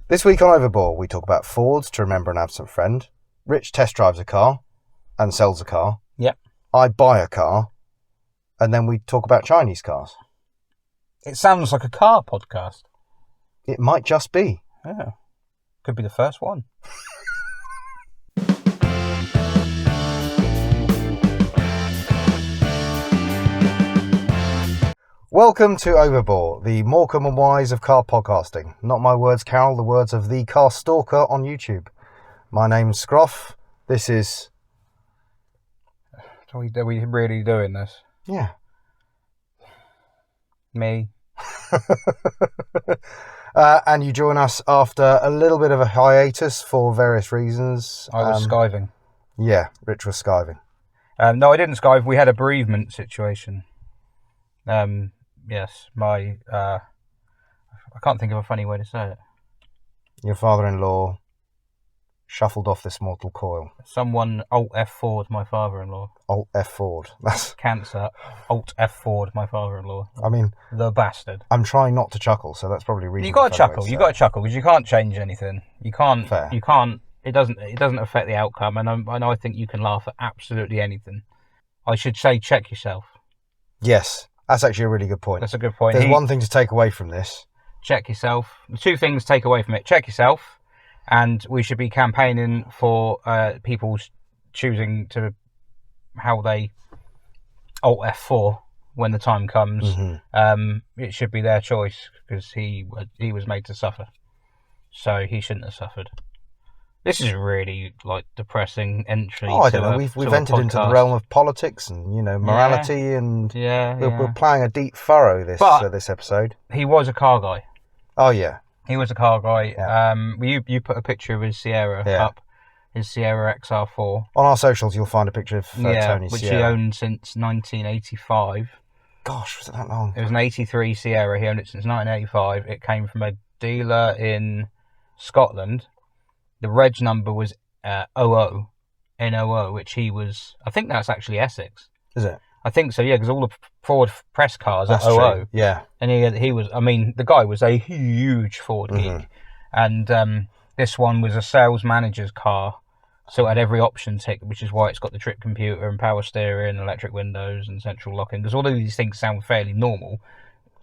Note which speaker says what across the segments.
Speaker 1: This week on Overboard, we talk about Fords to remember an absent friend. Rich test drives a car and sells a car.
Speaker 2: Yep.
Speaker 1: I buy a car, and then we talk about Chinese cars.
Speaker 2: It sounds like a car podcast.
Speaker 1: It might just be.
Speaker 2: Yeah. Could be the first one.
Speaker 1: Welcome to Overboard, the Morecambe and Wise of car podcasting. Not my words, Carol, the words of the car stalker on YouTube. My name's Scrof. This is...
Speaker 2: Are we really doing this?
Speaker 1: Yeah.
Speaker 2: Me.
Speaker 1: And you join us after a little bit of a hiatus for various reasons.
Speaker 2: I was skiving.
Speaker 1: Yeah, Rich was skiving.
Speaker 2: No, I didn't skive. We had a bereavement situation. Yes, I can't think of a funny way to say it.
Speaker 1: Your father-in-law shuffled off this mortal coil.
Speaker 2: Someone Alt F4'd my father-in-law.
Speaker 1: Alt F4'd. That's
Speaker 2: Cancer. Alt F4'd my father-in-law.
Speaker 1: I mean...
Speaker 2: The bastard.
Speaker 1: I'm trying not to chuckle, so that's probably reasonable.
Speaker 2: You got to chuckle. You got to chuckle because you can't change anything. You can't.
Speaker 1: Fair.
Speaker 2: You can't. It doesn't affect the outcome, and I think you can laugh at absolutely anything. I should say, check yourself.
Speaker 1: Yes, that's actually a really good point.
Speaker 2: That's a good point.
Speaker 1: There's one thing to take away from this.
Speaker 2: Check yourself. Two things to take away from it. Check yourself, and we should be campaigning for people choosing to how they Alt F4 when the time comes. Mm-hmm. It should be their choice because he was made to suffer, so he shouldn't have suffered. This is really depressing entry.
Speaker 1: Oh, I don't know. We've entered into the realm of politics and morality, and we're playing a deep furrow this episode.
Speaker 2: He was a car guy.
Speaker 1: Oh yeah,
Speaker 2: he was a car guy.
Speaker 1: Yeah.
Speaker 2: You put a picture of his Sierra up, his Sierra XR4
Speaker 1: on our socials. You'll find a picture of Tony's
Speaker 2: which
Speaker 1: Sierra.
Speaker 2: he owned since 1985.
Speaker 1: Gosh, was it that long?
Speaker 2: It was an 83 Sierra. He owned it since 1985. It came from a dealer in Scotland. The reg number was 00, NOO, which he was... I think that's actually Essex.
Speaker 1: Is it?
Speaker 2: I think so, yeah, because all the Ford press cars
Speaker 1: that's
Speaker 2: are 00.
Speaker 1: True. Yeah.
Speaker 2: And he was... I mean, the guy was a huge Ford geek. And this one was a sales manager's car. So it had every option tick, which is why it's got the trip computer and power steering, electric windows and central locking. Because all of these things sound fairly normal.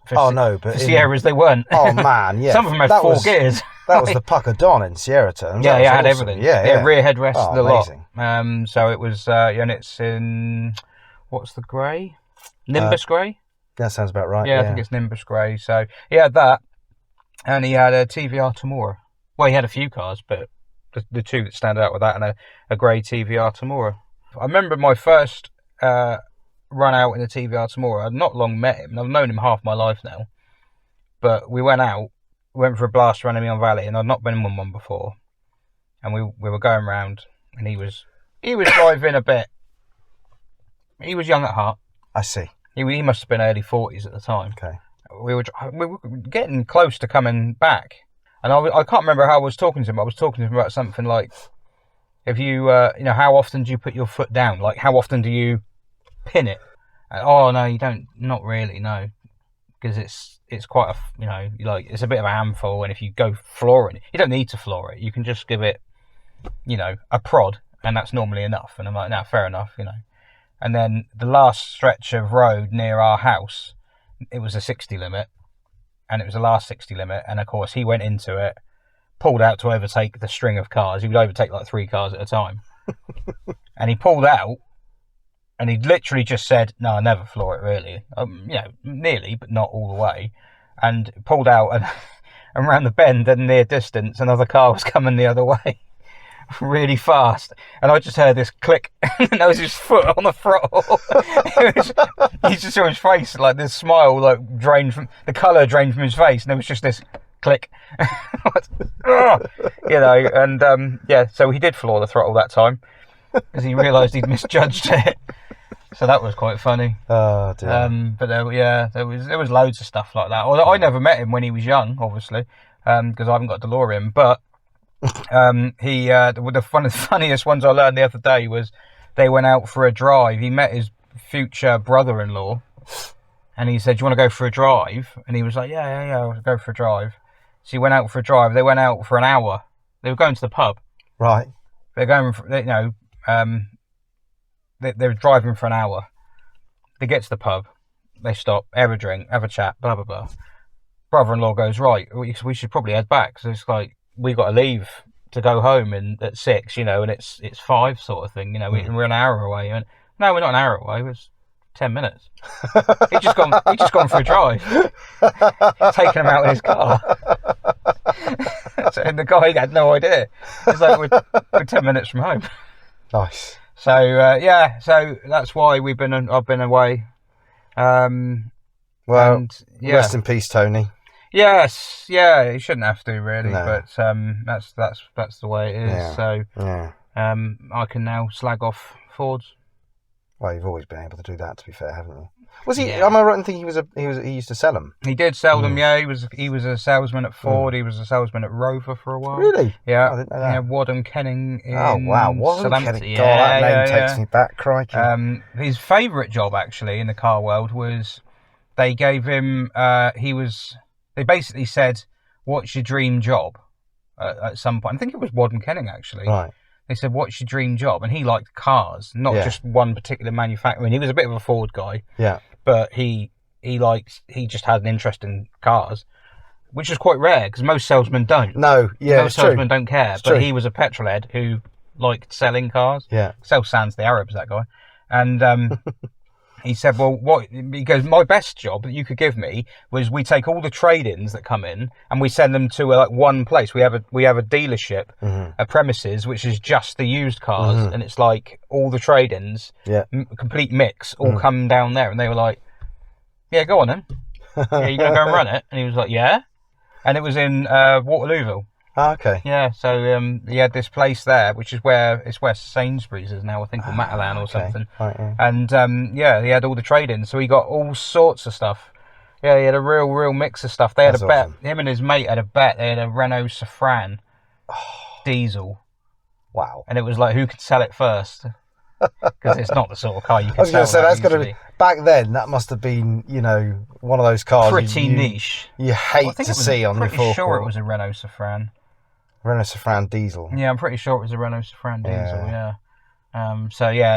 Speaker 1: But
Speaker 2: for Sierras they weren't.
Speaker 1: Oh man, yeah.
Speaker 2: Some of them had four gears.
Speaker 1: That was the Pucker Don in Sierra terms.
Speaker 2: Yeah, it had
Speaker 1: awesome.
Speaker 2: everything.
Speaker 1: Yeah.
Speaker 2: Rear headrest, the
Speaker 1: amazing.
Speaker 2: lot. So it was, and it's in, what's the grey? Nimbus grey?
Speaker 1: That sounds about right.
Speaker 2: Yeah, I think it's Nimbus grey. So he had that, and he had a TVR Tamora. Well, he had a few cars, but the two that stand out with that, and a grey TVR Tamora. I remember my first run out in a TVR Tamora. I'd not long met him. I've known him half my life now. But we went out, went for a blast around Emion Valley, and I'd not been in one before. And we were going round, and he was driving a bit. He was young at heart.
Speaker 1: I see.
Speaker 2: He must have been early 40s at the time.
Speaker 1: Okay.
Speaker 2: We were getting close to coming back. And I can't remember how I was talking to him. I was talking to him about something like, if you, how often do you put your foot down? Like, how often do you pin it? Oh no, you don't. Not really, no, because it's quite a it's a bit of a handful. And if you go flooring it, you don't need to floor it. You can just give it, a prod, and that's normally enough. And I'm like, no, fair enough, And then the last stretch of road near our house, it was a 60 limit, and it was the last 60 limit. And of course, he went into it, pulled out to overtake the string of cars. He would overtake like 3 cars at a time, and he pulled out. And he literally just said, no, I never floor it, really. Nearly, but not all the way. And pulled out and around the bend at a near distance, another car was coming the other way really fast. And I just heard this click, and there was his foot on the throttle. You just saw his face, like this smile, the colour drained from his face, and there was just this click. So he did floor the throttle that time, because he realised he'd misjudged it. So that was quite funny.
Speaker 1: Oh dear.
Speaker 2: But there was loads of stuff like that. Although I never met him when he was young, obviously, because I haven't got a DeLorean. But the funniest ones I learned the other day was they went out for a drive. He met his future brother-in-law, and he said, "Do you want to go for a drive?" And he was like, "Yeah, I'll go for a drive." So he went out for a drive. They went out for an hour. They were going to the pub.
Speaker 1: Right.
Speaker 2: They're going for, they're driving for an hour. They get to the pub. They stop, have a drink, have a chat, blah, blah, blah. Brother-in-law goes, right, we should probably head back. So it's like, we got to leave to go home at 6, and it's 5 sort of thing. We're an hour away. And no, we're not an hour away. It was 10 minutes. He's just gone for a drive, taking him out in his car. And the guy had no idea. It's like we're 10 minutes from home.
Speaker 1: Nice.
Speaker 2: So so that's why I've been away.
Speaker 1: Rest in peace, Tony.
Speaker 2: Yes, yeah, you shouldn't have to really,
Speaker 1: No.
Speaker 2: but that's the way it is.
Speaker 1: Yeah.
Speaker 2: So
Speaker 1: Yeah.
Speaker 2: I can now slag off Fords.
Speaker 1: Well, you've always been able to do that, to be fair, haven't you? Was he?
Speaker 2: Yeah.
Speaker 1: Am I right in thinking he used to sell them?
Speaker 2: He did sell them. Yeah, he was a salesman at Ford. He was a salesman at Rover for a while.
Speaker 1: Really?
Speaker 2: Yeah.
Speaker 1: I didn't know that.
Speaker 2: Yeah, Wadham Kenning in
Speaker 1: Oh wow, wasn't
Speaker 2: Southampton.
Speaker 1: kidding. God, that name takes me back, crikey.
Speaker 2: His favourite job actually in the car world was they gave him. They basically said, "What's your dream job?" At some point, I think it was Wadham Kenning actually.
Speaker 1: Right.
Speaker 2: They said, "What's your dream job?" And he liked cars, not just one particular manufacturer. I mean, he was a bit of a Ford guy.
Speaker 1: Yeah.
Speaker 2: But he just had an interest in cars, which is quite rare because most salesmen don't.
Speaker 1: No, yeah,
Speaker 2: most salesmen don't care.
Speaker 1: It's
Speaker 2: but
Speaker 1: true.
Speaker 2: he was a petrolhead who liked selling cars.
Speaker 1: Yeah.
Speaker 2: Sells sands to the Arabs, that guy. And he said, well, he goes, my best job that you could give me was we take all the trade-ins that come in and we send them to one place. We have a dealership, a premises, which is just the used cars, and it's like all the trade-ins, complete mix, all come down there. And they were like, yeah, go on then. Yeah, you gonna go and run it? And he was like, yeah. And it was in Waterlooville.
Speaker 1: Ah, okay.
Speaker 2: Yeah, so he had this place there, which is where Sainsbury's is now, I think, or Matalan or something.
Speaker 1: Right, yeah.
Speaker 2: And he had all the trade-ins, so he got all sorts of stuff. Yeah, he had a real mix of stuff. They had
Speaker 1: That's
Speaker 2: a bet.
Speaker 1: awesome.
Speaker 2: Him and his mate had a bet. They had a Renault Safran diesel,
Speaker 1: Wow.
Speaker 2: and it was like, who could sell it first? Because it's not the sort of car you can
Speaker 1: I was going
Speaker 2: sell.
Speaker 1: to say, that's got to
Speaker 2: easily.
Speaker 1: be... Back then, that must have been, one of those cars
Speaker 2: Pretty niche.
Speaker 1: you hate to see on your
Speaker 2: I'm pretty sure
Speaker 1: forecourt.
Speaker 2: it was a Renault Safran.
Speaker 1: Renault Safran diesel.
Speaker 2: Yeah, I'm pretty sure it was a Renault Safran diesel. Yeah. And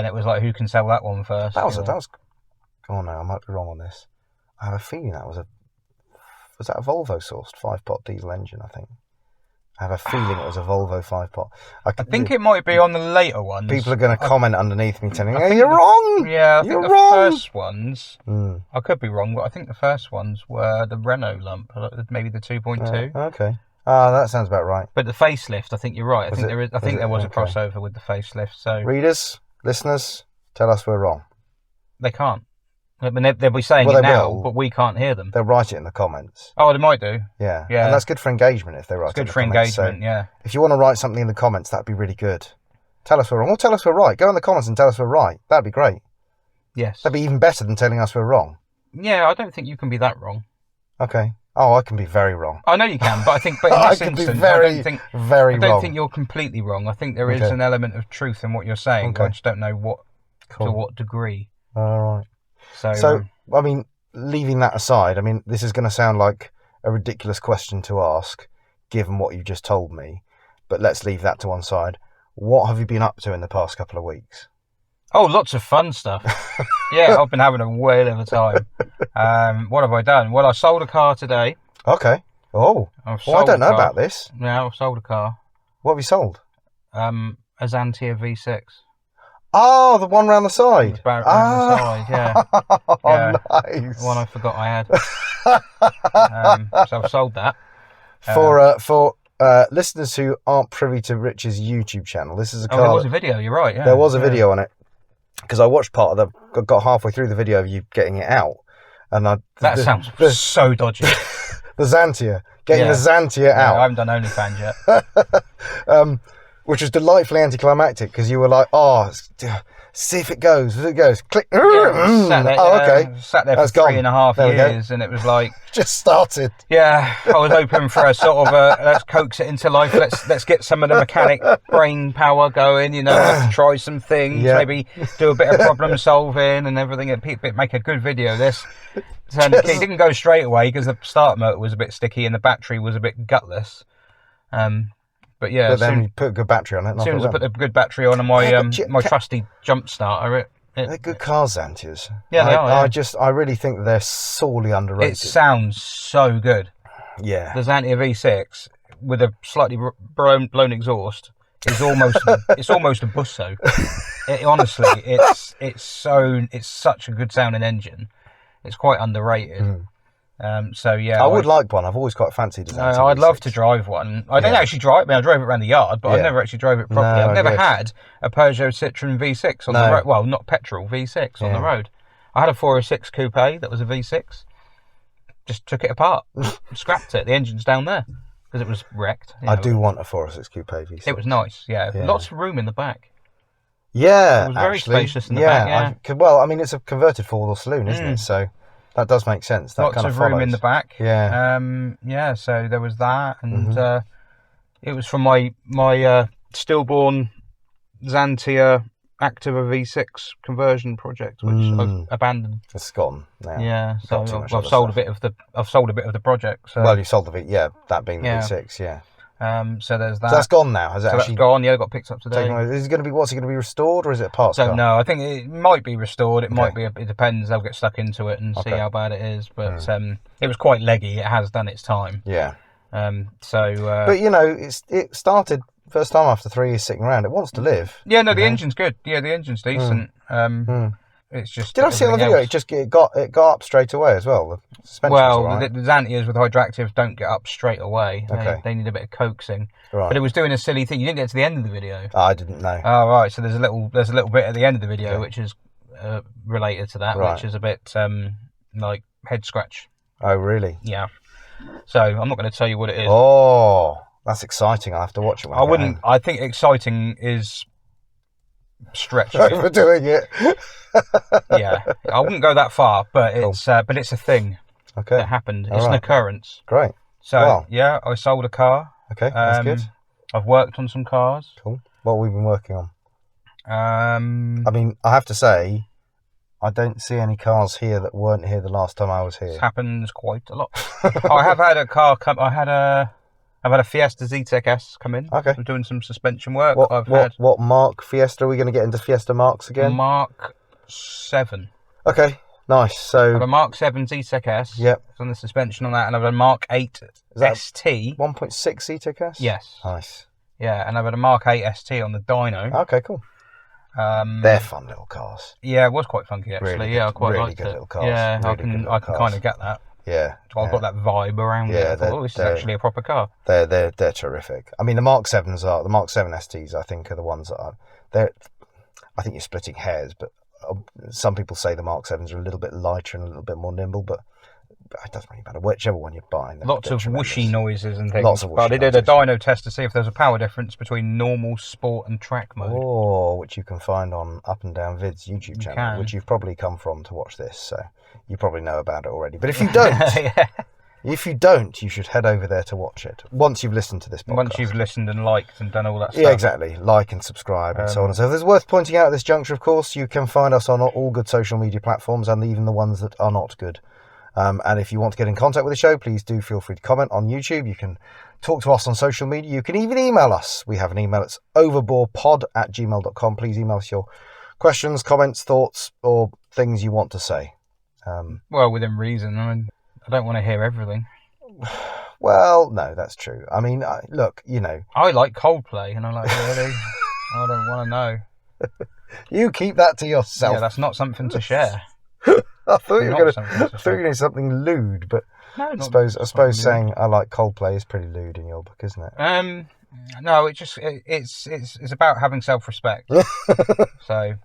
Speaker 2: it was like, who can sell that one first?
Speaker 1: That was. Oh no, I might be wrong on this. I have a feeling that was that a Volvo sourced 5-pot diesel engine? I think. I have a feeling it was a Volvo 5-pot.
Speaker 2: I think it might be on the later ones.
Speaker 1: People are going to comment underneath me telling me, hey, you're wrong.
Speaker 2: Yeah, I think the first ones. I could be wrong, but I think the first ones were the Renault lump, maybe the 2.2.
Speaker 1: Okay. That sounds about right.
Speaker 2: But the facelift, I think you're right. I think there was a
Speaker 1: okay.
Speaker 2: crossover with the facelift. So
Speaker 1: Readers, listeners, tell us we're wrong.
Speaker 2: they can't. I mean, they'll be saying it now, but we can't hear them.
Speaker 1: They'll write it in the comments.
Speaker 2: Oh, they might do.
Speaker 1: Yeah.
Speaker 2: Yeah.
Speaker 1: And that's good for engagement if they write it in
Speaker 2: Good
Speaker 1: the
Speaker 2: for
Speaker 1: comments.
Speaker 2: engagement,
Speaker 1: So
Speaker 2: yeah.
Speaker 1: if you want to write something in the comments, that'd be really good. Tell us we're wrong, or tell us we're right. Go in the comments and tell us we're right. That'd be great.
Speaker 2: Yes.
Speaker 1: That'd be even better than telling us we're wrong.
Speaker 2: Yeah, I don't think you can be that wrong.
Speaker 1: Okay. Oh, I can be very wrong.
Speaker 2: I know you can, but I think, in
Speaker 1: I
Speaker 2: this
Speaker 1: can be
Speaker 2: instance,
Speaker 1: very,
Speaker 2: I don't think
Speaker 1: very
Speaker 2: I don't
Speaker 1: wrong.
Speaker 2: think you're completely wrong. I think there is
Speaker 1: Okay.
Speaker 2: an element of truth in what you're saying.
Speaker 1: Okay.
Speaker 2: I just don't know to what degree.
Speaker 1: All right.
Speaker 2: So
Speaker 1: I mean, leaving that aside, I mean, this is going to sound like a ridiculous question to ask, given what you've just told me, but let's leave that to one side. What have you been up to in the past couple of weeks?
Speaker 2: oh, lots of fun stuff. Yeah, I've been having a whale of a time. What have I done? Well, I sold a car today.
Speaker 1: Okay. Oh,
Speaker 2: I
Speaker 1: don't know about this.
Speaker 2: Yeah, I've sold a car.
Speaker 1: What have you sold?
Speaker 2: A Xantia V6.
Speaker 1: Oh, the one round the side.
Speaker 2: It's round the side, yeah.
Speaker 1: Oh,
Speaker 2: Yeah.
Speaker 1: nice.
Speaker 2: The one I forgot I had. So I've sold that.
Speaker 1: For listeners who aren't privy to Rich's YouTube channel, this is a car.
Speaker 2: There was a video. You're right. Yeah.
Speaker 1: There was a video on it because I watched part of got halfway through the video of you getting it out, and
Speaker 2: That sounds so dodgy.
Speaker 1: the Xantia, getting the Xantia
Speaker 2: I
Speaker 1: out,
Speaker 2: haven't done OnlyFans yet.
Speaker 1: which was delightfully anticlimactic because you were like, oh, See if it goes. As it goes, click.
Speaker 2: Yeah, sat there,
Speaker 1: Okay.
Speaker 2: Sat there
Speaker 1: That's
Speaker 2: for
Speaker 1: gone.
Speaker 2: 3.5
Speaker 1: There we go.
Speaker 2: years, and it was like,
Speaker 1: Just started.
Speaker 2: yeah, I was hoping for a sort of let's coax it into life. Let's get some of the mechanic brain power going. You know, let's try some things.
Speaker 1: Yeah.
Speaker 2: Maybe do a bit of problem solving and everything. Make a good video. This. And it didn't go straight away because the start motor was a bit sticky and the battery was a bit gutless. But yeah,
Speaker 1: But then you put a good battery on it.
Speaker 2: as soon as I put a good battery on and my my trusty jump starter,
Speaker 1: they're good cars, Xantias.
Speaker 2: Yeah, they are. Yeah.
Speaker 1: I really think that they're sorely underrated.
Speaker 2: It sounds so good.
Speaker 1: Yeah.
Speaker 2: The Xantia V6 with a slightly blown exhaust is almost it's almost a busso. Honestly, it's such a good sounding engine. It's quite underrated. So yeah,
Speaker 1: I would like one. I've always quite fancied a
Speaker 2: I'd love to drive one. I don't actually drive. I mean, I drove it around the yard, but I've never actually drove it properly.
Speaker 1: No,
Speaker 2: I've never had a Peugeot Citroen V6 on the road. Well, not petrol V6 on the road. I had a 406 coupe that was a V6. Just took it apart, scrapped it. The engine's down there because it was wrecked.
Speaker 1: I do want a 406 coupe V6.
Speaker 2: It was nice. Yeah, lots of room in the back.
Speaker 1: Yeah,
Speaker 2: it was very spacious in the
Speaker 1: back.
Speaker 2: back.
Speaker 1: Well, I mean, it's a converted four-wheel saloon, isn't it? So that does make sense. That
Speaker 2: Lots
Speaker 1: kind
Speaker 2: of
Speaker 1: follows.
Speaker 2: room in the back.
Speaker 1: Yeah.
Speaker 2: So there was that, and it was from my stillborn Xantia Activa V6 conversion project, which I've abandoned.
Speaker 1: It's gone now.
Speaker 2: Yeah, so I've sold a bit of the project. So.
Speaker 1: Well, you sold the that being the V6, yeah.
Speaker 2: So there's that.
Speaker 1: So that's gone now. Has it actually
Speaker 2: that's gone? Yeah, it got picked up today.
Speaker 1: Is it going to be? What's it going to be restored, or is it a parts car?
Speaker 2: No, I think it might be restored. It might be. It depends. They'll get stuck into it and see how bad it is. But it was quite leggy. It has done its time.
Speaker 1: Yeah.
Speaker 2: But
Speaker 1: you know, it started first time after 3 years sitting around. It wants to live.
Speaker 2: Yeah. No, the engine's good. Yeah, the engine's decent. It's just.
Speaker 1: Did I see on the video? It got up straight away as well. The suspension was all right.
Speaker 2: The Xantias with Hydractives don't get up straight away.
Speaker 1: Okay.
Speaker 2: They need a bit of coaxing.
Speaker 1: Right.
Speaker 2: But it was doing a silly thing. You didn't get to the end of the video.
Speaker 1: I didn't know.
Speaker 2: Oh right. So there's a little bit at the end of the video which is related to that, which is a bit like head scratch.
Speaker 1: Oh really?
Speaker 2: Yeah. So I'm not going to tell you what it is.
Speaker 1: Oh, that's exciting. I'll have to watch it. When I
Speaker 2: wouldn't. I think exciting is stretching.
Speaker 1: Overdoing it.
Speaker 2: Yeah, I wouldn't go that far, but it's a thing that happened. It's an occurrence.
Speaker 1: Great.
Speaker 2: So yeah, I sold a car.
Speaker 1: Okay, that's good.
Speaker 2: I've worked on some cars.
Speaker 1: Cool. What have we been working on?
Speaker 2: I
Speaker 1: mean, I have to say, I don't see any cars here that weren't here the last time I was here.
Speaker 2: This happens quite a lot. I have had a car come. I've had a Fiesta Z-Tech S come in.
Speaker 1: Okay.
Speaker 2: I'm doing some suspension work.
Speaker 1: What Mark Fiesta? Are we going to get into Fiesta Marks again?
Speaker 2: Mark 7.
Speaker 1: Okay, nice. So
Speaker 2: I have a Mark 7 Z-Tech S.
Speaker 1: Yep.
Speaker 2: On the suspension on that, and I have a Mark 8 ST.
Speaker 1: 1.6 Z-Tech S?
Speaker 2: Yes.
Speaker 1: Nice.
Speaker 2: Yeah, and I've had a Mark 8 ST on the dyno.
Speaker 1: Okay, cool. They're fun little cars.
Speaker 2: Yeah, it was quite funky actually.
Speaker 1: Really
Speaker 2: I quite
Speaker 1: really
Speaker 2: liked
Speaker 1: good
Speaker 2: it.
Speaker 1: Little cars.
Speaker 2: Yeah,
Speaker 1: really
Speaker 2: I can kind of get that.
Speaker 1: Yeah.
Speaker 2: So I've got that vibe around it. I thought, this is actually a proper car.
Speaker 1: They're terrific. I mean, the Mark 7 STs. I think are the ones that I think you're splitting hairs, but some people say the Mark 7s are a little bit lighter and a little bit more nimble, but it doesn't really matter. Whichever one you're buying.
Speaker 2: Lots of whooshy noises and things.
Speaker 1: Lots of whooshy
Speaker 2: But I did a dyno test to see if there's a power difference between normal, sport and track mode.
Speaker 1: Oh, which you can find on Up and Down Vid's YouTube channel, which you've probably come from to watch this, so you probably know about it already. But if you don't, you should head over there to watch it once you've listened to this podcast.
Speaker 2: Once you've listened and liked and done all that stuff.
Speaker 1: Yeah, exactly. Like and subscribe and so on and so forth. It's worth pointing out at this juncture, of course, you can find us on all good social media platforms and even the ones that are not good. And if you want to get in contact with the show, please do feel free to comment on YouTube. You can talk to us on social media. You can even email us. We have an email. It's overborepod@gmail.com. Please email us your questions, comments, thoughts, or things you want to say.
Speaker 2: Well, within reason. I mean, I don't want to hear everything.
Speaker 1: Well, no, that's true. I mean, look, you know.
Speaker 2: I like Coldplay, and I'm like, really? I don't want to know.
Speaker 1: You keep that to yourself.
Speaker 2: Yeah, that's not something to share.
Speaker 1: I thought you were going to say something lewd, but
Speaker 2: no,
Speaker 1: I suppose saying I like Coldplay is pretty lewd in your book, isn't it?
Speaker 2: No, it's about having self-respect. So,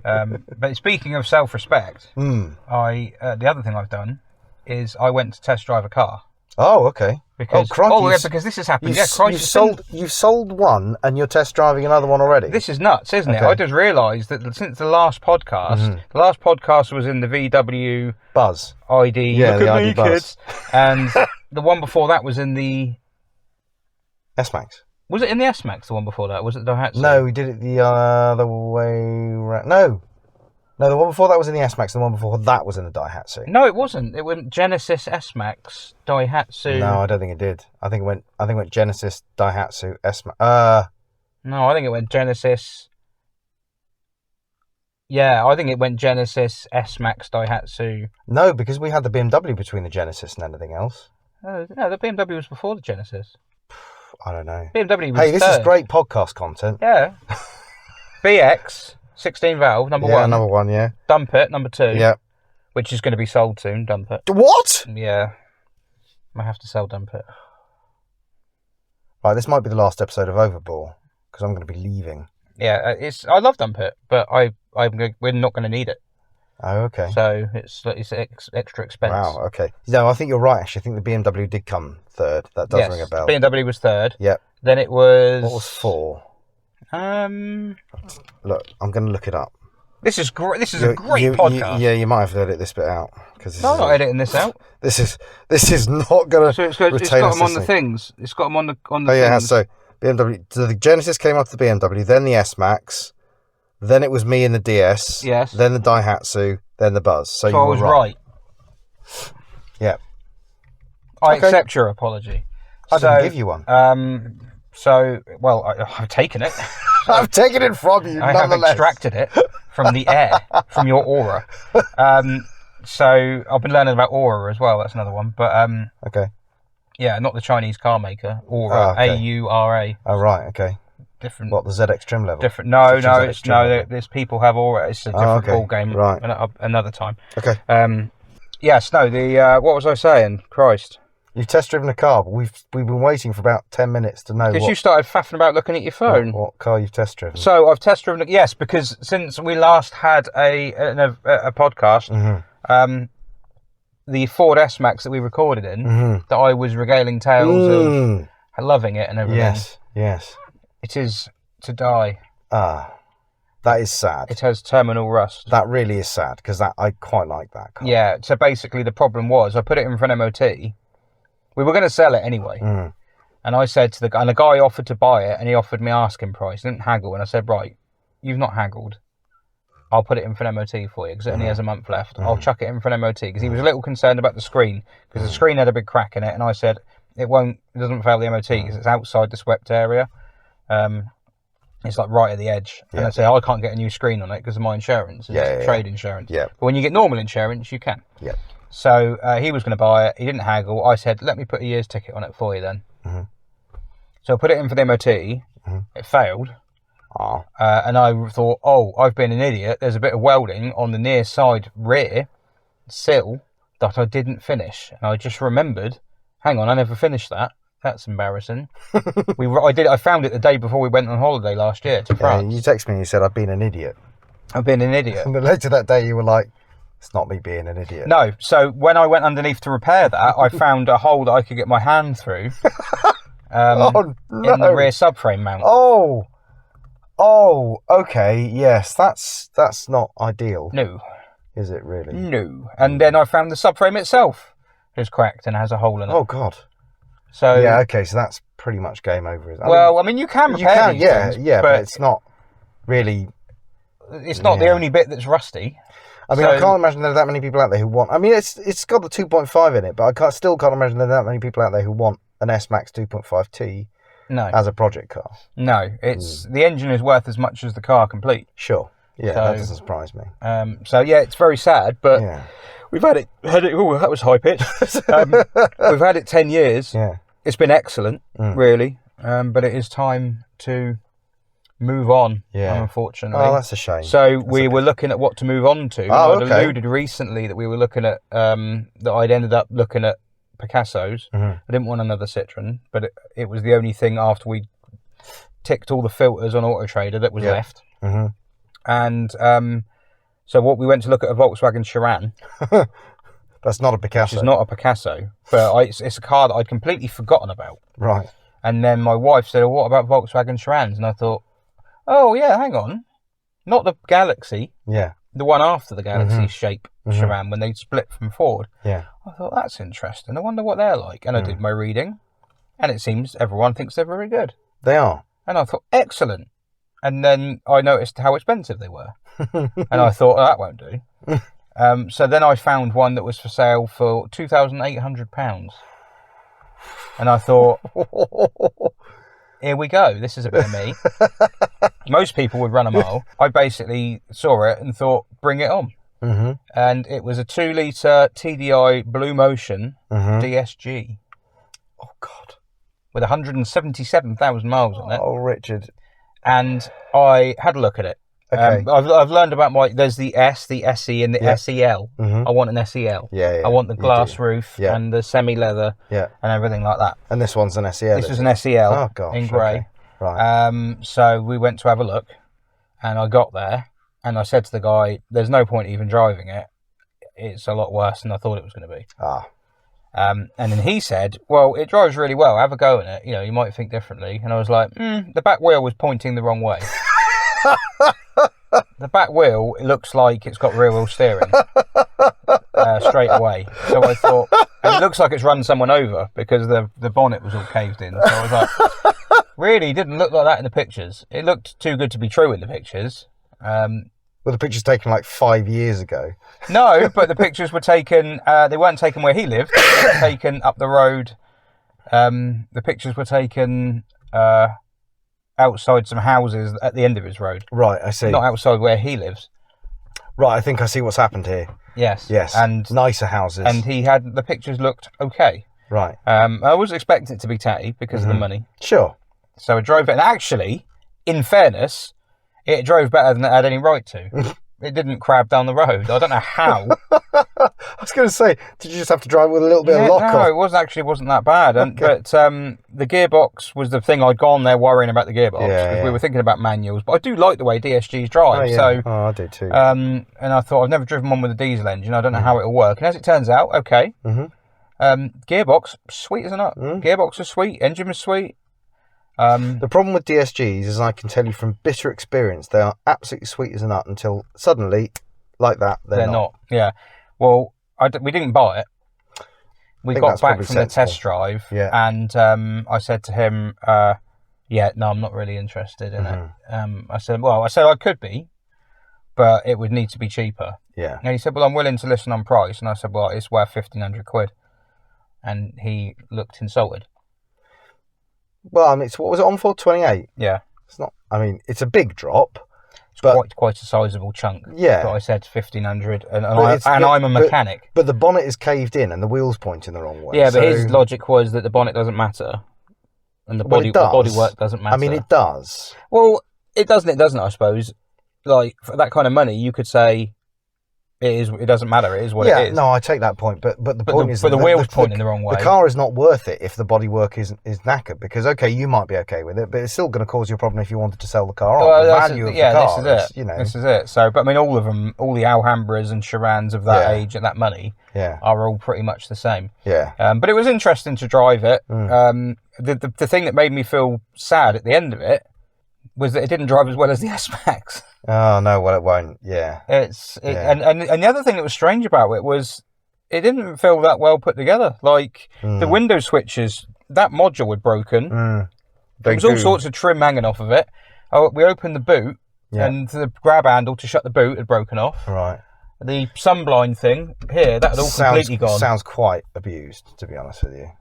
Speaker 2: but speaking of self-respect, the other thing I've done is I went to test drive a car.
Speaker 1: Oh, okay.
Speaker 2: Because
Speaker 1: crikey,
Speaker 2: because this has happened.
Speaker 1: You've sold one, and you're test driving another one already.
Speaker 2: This is nuts, isn't it?
Speaker 1: Okay.
Speaker 2: I just realised that since the last podcast, the last podcast was in the VW
Speaker 1: Buzz
Speaker 2: ID.
Speaker 1: Yeah,
Speaker 2: Look
Speaker 1: the
Speaker 2: at
Speaker 1: ID
Speaker 2: me,
Speaker 1: Buzz.
Speaker 2: kids. And the one before that was in the.
Speaker 1: S-Max.
Speaker 2: Was it in the S-Max? The one before that was it the Daihatsu?
Speaker 1: No, we did it the other way round. No, the one before that was in the S-Max. The one before that was in the Daihatsu.
Speaker 2: No, it wasn't. It went Genesis S-Max, Daihatsu.
Speaker 1: No, I don't think it did. I think it went Genesis, Daihatsu, S-Max.
Speaker 2: No, I think it went Genesis. Yeah, I think it went Genesis, S-Max, Daihatsu.
Speaker 1: No, because we had the BMW between the Genesis and anything else.
Speaker 2: No, the BMW was before the Genesis.
Speaker 1: I don't know.
Speaker 2: BMW was
Speaker 1: Hey, this
Speaker 2: third.
Speaker 1: is great podcast content.
Speaker 2: Yeah. BX, 16 valve, number
Speaker 1: Yeah,
Speaker 2: one.
Speaker 1: number one, yeah.
Speaker 2: Dump It, number two.
Speaker 1: Yeah.
Speaker 2: Which is going to be sold soon, Dump It.
Speaker 1: What?
Speaker 2: Yeah. I have to sell Dump It.
Speaker 1: Right, this might be the last episode of Overbore, because I'm going to be leaving.
Speaker 2: Yeah, I love Dump It, but we're not going to need it.
Speaker 1: Oh, okay.
Speaker 2: So it's extra expense.
Speaker 1: Wow, okay. No, I think you're right, actually. I think the BMW did come third. That does ring a bell.
Speaker 2: BMW was third.
Speaker 1: Yep.
Speaker 2: Then it was...
Speaker 1: What was four? Look, I'm going to look it up.
Speaker 2: This is great. This is a great podcast.
Speaker 1: You might have to edit this bit out.
Speaker 2: No, I'm not editing this out.
Speaker 1: This is not going to
Speaker 2: So it's got them on the things. It's got them on the
Speaker 1: Oh,
Speaker 2: things.
Speaker 1: yeah, so BMW. So the Genesis came after the BMW, then the S-Max, then it was me in the DS,
Speaker 2: Yes.
Speaker 1: then the Daihatsu, then the Buzz. So you
Speaker 2: I
Speaker 1: were
Speaker 2: was right.
Speaker 1: Yeah.
Speaker 2: I
Speaker 1: Okay.
Speaker 2: accept your apology.
Speaker 1: I didn't give you one.
Speaker 2: I've taken it.
Speaker 1: I've taken it from you,
Speaker 2: I have
Speaker 1: nonetheless.
Speaker 2: extracted it from the air, from your aura. So I've been learning about Aura as well. That's another one. But
Speaker 1: Okay.
Speaker 2: yeah, not the Chinese car maker. Aura,
Speaker 1: okay.
Speaker 2: AURA.
Speaker 1: Oh, right, okay.
Speaker 2: Different.
Speaker 1: What, the ZX trim level?
Speaker 2: Different. No,
Speaker 1: Such as ZX trim level.
Speaker 2: There's people have Aura. It's a different
Speaker 1: okay.
Speaker 2: ball game.
Speaker 1: Right.
Speaker 2: Another time.
Speaker 1: Okay.
Speaker 2: Yes. No. What was I saying? Christ.
Speaker 1: You've test driven a car, but we've been waiting for about 10 minutes to know
Speaker 2: Because you started faffing about looking at your phone.
Speaker 1: what car you've test driven.
Speaker 2: So I've test driven. Yes, because since we last had a podcast,
Speaker 1: Mm-hmm.
Speaker 2: The Ford S-Max that we recorded in,
Speaker 1: Mm-hmm.
Speaker 2: that I was regaling tales of loving it and everything.
Speaker 1: Yes.
Speaker 2: It is to die.
Speaker 1: That is sad.
Speaker 2: It has terminal rust.
Speaker 1: That really is sad, because I quite like that car.
Speaker 2: Yeah. So basically, the problem was I put it in for an MOT. We were going to sell it anyway.
Speaker 1: Mm.
Speaker 2: And I said to the guy, and the guy offered to buy it, and he offered me asking price. He didn't haggle. And I said, right, you've not haggled. I'll put it in for an MOT for you, because it only has a month left. I'll chuck it in for an MOT, because he was a little concerned about the screen, because the screen had a big crack in it. And I said, it doesn't fail the MOT, because it's outside the swept area. It's like right at the edge. And I said, I can't get a new screen on it because of my insurance. It's trade insurance.
Speaker 1: Yeah.
Speaker 2: But when you get normal insurance, you can.
Speaker 1: Yeah.
Speaker 2: So he was going to buy it. He didn't haggle. I said, let me put a year's ticket on it for you then.
Speaker 1: Mm-hmm.
Speaker 2: So I put it in for the MOT. It failed.
Speaker 1: Oh.
Speaker 2: And I thought, I've been an idiot. There's a bit of welding on the near side rear sill that I didn't finish. And I just remembered, hang on, I never finished that. That's embarrassing. I found it the day before we went on holiday last year to France.
Speaker 1: You texted me and you said, I've been an idiot.
Speaker 2: I've been an idiot.
Speaker 1: And then later that day you were like, it's not me being an idiot.
Speaker 2: No, so when I went underneath to repair that, I found a hole that I could get my hand through in the rear subframe mount.
Speaker 1: Oh, okay, yes, that's not ideal.
Speaker 2: No.
Speaker 1: Is it really?
Speaker 2: No. And then I found the subframe itself is cracked and has a hole in it.
Speaker 1: Oh, God.
Speaker 2: So
Speaker 1: yeah, okay, so that's pretty much game over.
Speaker 2: I mean, you can repair these things,
Speaker 1: but it's not really...
Speaker 2: It's not the only bit that's rusty.
Speaker 1: I mean, I can't imagine there are that many people out there who want... I mean, it's got the 2.5 in it, but I still can't imagine there are that many people out there who want an S-Max 2.5T as a project car.
Speaker 2: No, it's the engine is worth as much as the car complete.
Speaker 1: Sure. Yeah, that doesn't surprise me.
Speaker 2: So, yeah, it's very sad, but we've had it... Oh, that was high pitch. We've had it 10 years.
Speaker 1: Yeah.
Speaker 2: It's been excellent, really, but it is time to move on, unfortunately.
Speaker 1: Oh, that's a shame.
Speaker 2: So we were looking at what to move on to.
Speaker 1: Oh,
Speaker 2: I'd alluded recently that we were looking at, that I'd ended up looking at Picassos. I didn't want another Citroen, but it was the only thing after we ticked all the filters on Auto Trader that was left. And so we went to look at a Volkswagen Chiron.
Speaker 1: That's not a
Speaker 2: which
Speaker 1: Picasso.
Speaker 2: is not a Picasso, but it's a car that I'd completely forgotten about.
Speaker 1: Right.
Speaker 2: And then my wife said, "Well, what about Volkswagen Charans?" And I thought, "Oh yeah, hang on, not the Galaxy,
Speaker 1: Yeah.
Speaker 2: the one after the Galaxy shape Charan when they split from Ford."
Speaker 1: Yeah.
Speaker 2: I thought, that's interesting. I wonder what they're like. And I did my reading, and it seems everyone thinks they're very good.
Speaker 1: They are.
Speaker 2: And I thought, excellent. And then I noticed how expensive they were, and I thought, that won't do. So then I found one that was for sale for £2,800. And I thought, here we go. This is a bit of me. Most people would run a mile. I basically saw it and thought, bring it on. And it was a 2-litre TDI Blue Motion DSG.
Speaker 1: Oh, God.
Speaker 2: With 177,000 miles on it.
Speaker 1: Oh, Richard.
Speaker 2: And I had a look at it.
Speaker 1: Okay.
Speaker 2: I've learned about there's the S, the SE, and the SEL. I want an SEL.
Speaker 1: Yeah.
Speaker 2: I want the glass roof and the semi-leather and everything like that.
Speaker 1: And this one's an SEL.
Speaker 2: This was an SEL in grey.
Speaker 1: Okay. Right.
Speaker 2: So we went to have a look, and I got there, and I said to the guy, "There's no point even driving it. It's a lot worse than I thought it was going to be." And then he said, "Well, it drives really well. Have a go in it. You know, you might think differently." And I was like, "The back wheel was pointing the wrong way." The back wheel, it looks like it's got rear wheel steering straight away. So I thought, and it looks like it's run someone over because the bonnet was all caved in. So I was like, really didn't look like that in the pictures. It looked too good to be true in the pictures.
Speaker 1: Well, the picture's taken like 5 years ago.
Speaker 2: No, but the pictures were taken, they weren't taken where he lived. They were taken up the road. The pictures were taken outside some houses at the end of his road.
Speaker 1: Right, I see.
Speaker 2: Not outside where he lives.
Speaker 1: Right, I think I see what's happened here.
Speaker 2: Yes.
Speaker 1: And nicer houses.
Speaker 2: And the pictures looked okay.
Speaker 1: Right.
Speaker 2: I was expecting it to be tatty because of the money.
Speaker 1: Sure.
Speaker 2: So I drove it, and actually, in fairness, it drove better than it had any right to. It didn't crab down the road. I don't know how.
Speaker 1: I was going to say, did you just have to drive with a little bit of lock
Speaker 2: no,
Speaker 1: off?
Speaker 2: it wasn't that bad.
Speaker 1: Okay.
Speaker 2: But the gearbox was the thing. I'd gone there worrying about the gearbox because we were thinking about manuals. But I do like the way DSGs drive.
Speaker 1: I do too.
Speaker 2: And I thought, I've never driven one with a diesel engine. I don't know how it'll work. And as it turns out, okay. Gearbox, sweet as a nut. Gearbox was sweet. Engine was sweet.
Speaker 1: The problem with DSGs is, I can tell you from bitter experience, they are absolutely sweet as a nut until suddenly, like that, they're not.
Speaker 2: Yeah. Well, we didn't buy it. We got back from the test drive, and I said to him, no, I'm not really interested in it. I said I could be, but it would need to be cheaper.
Speaker 1: Yeah.
Speaker 2: And he said, well, I'm willing to listen on price. And I said, well, it's worth £1,500. And he looked insulted.
Speaker 1: Well, I mean, what was it on for? 28?
Speaker 2: Yeah.
Speaker 1: It's not, I mean, it's a big drop.
Speaker 2: It's quite a sizable chunk.
Speaker 1: Yeah.
Speaker 2: But I said 1,500, and I'm a mechanic.
Speaker 1: But the bonnet is caved in and the wheel's pointing the wrong way.
Speaker 2: Yeah, but his logic was that the bonnet doesn't matter. And the bodywork doesn't matter.
Speaker 1: I mean, it does.
Speaker 2: Well, it doesn't, I suppose. Like, for that kind of money, you could say it doesn't matter, it is what it is.
Speaker 1: No, I take that point, but the point is...
Speaker 2: But the wheel's pointing the wrong way.
Speaker 1: The car is not worth it if the bodywork is knackered, because, okay, you might be okay with it, but it's still going to cause you a problem if you wanted to sell the car on.
Speaker 2: Well,
Speaker 1: the value of the car
Speaker 2: this is it. This is it. So, but I mean, all of them, all the Alhambras and Charans of that age and that money are all pretty much the same.
Speaker 1: Yeah.
Speaker 2: But it was interesting to drive it. The thing that made me feel sad at the end of it was that it didn't drive as well as the S-Max.
Speaker 1: Oh, no, well, it won't. Yeah.
Speaker 2: And the other thing that was strange about it was it didn't feel that well put together. Like, the window switches, that module had broken. There was all sorts of trim hanging off of it. We opened the boot, and the grab handle to shut the boot had broken off.
Speaker 1: Right.
Speaker 2: The sunblind thing here, that had all completely gone.
Speaker 1: Sounds quite abused, to be honest with you.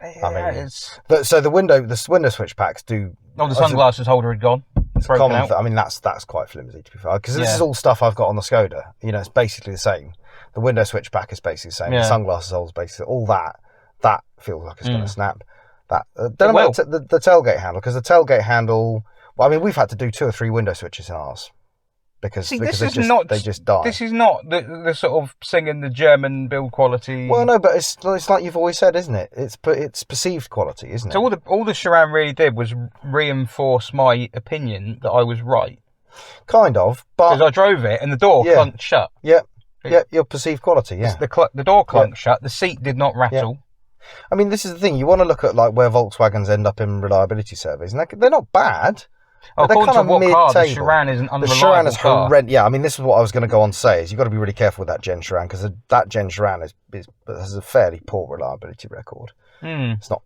Speaker 2: Yeah,
Speaker 1: I mean, so the window switch packs do...
Speaker 2: Oh, the sunglasses holder had gone.
Speaker 1: It's common. I mean, that's quite flimsy, to be fair. Because this is all stuff I've got on the Skoda. You know, it's basically the same. The window switch back is basically the same. The sunglasses holder is basically all that. That feels like it's going to snap. Don't know about the tailgate handle, because the tailgate handle... Well, I mean, we've had to do 2 or 3 window switches in ours. Because they just die.
Speaker 2: This is not the sort of singing the German build quality.
Speaker 1: Well, no, but it's like you've always said, isn't it? It's perceived quality, isn't it?
Speaker 2: So all the Charan really did was reinforce my opinion that I was right.
Speaker 1: Kind of, but
Speaker 2: because I drove it and the door clunked shut.
Speaker 1: Yeah. Your perceived quality, yeah.
Speaker 2: The door clunked shut, the seat did not rattle.
Speaker 1: I mean, this is the thing. You want to look at like where Volkswagens end up in reliability surveys, and they're not bad.
Speaker 2: According to what car, the Chiron is an unreliable
Speaker 1: The Chiron is
Speaker 2: car.
Speaker 1: horrendous. Yeah, I mean, this is what I was going to go on to say. Is you've got to be really careful with that Gen Chiron, because that Gen Chiron has a fairly poor reliability record. It's not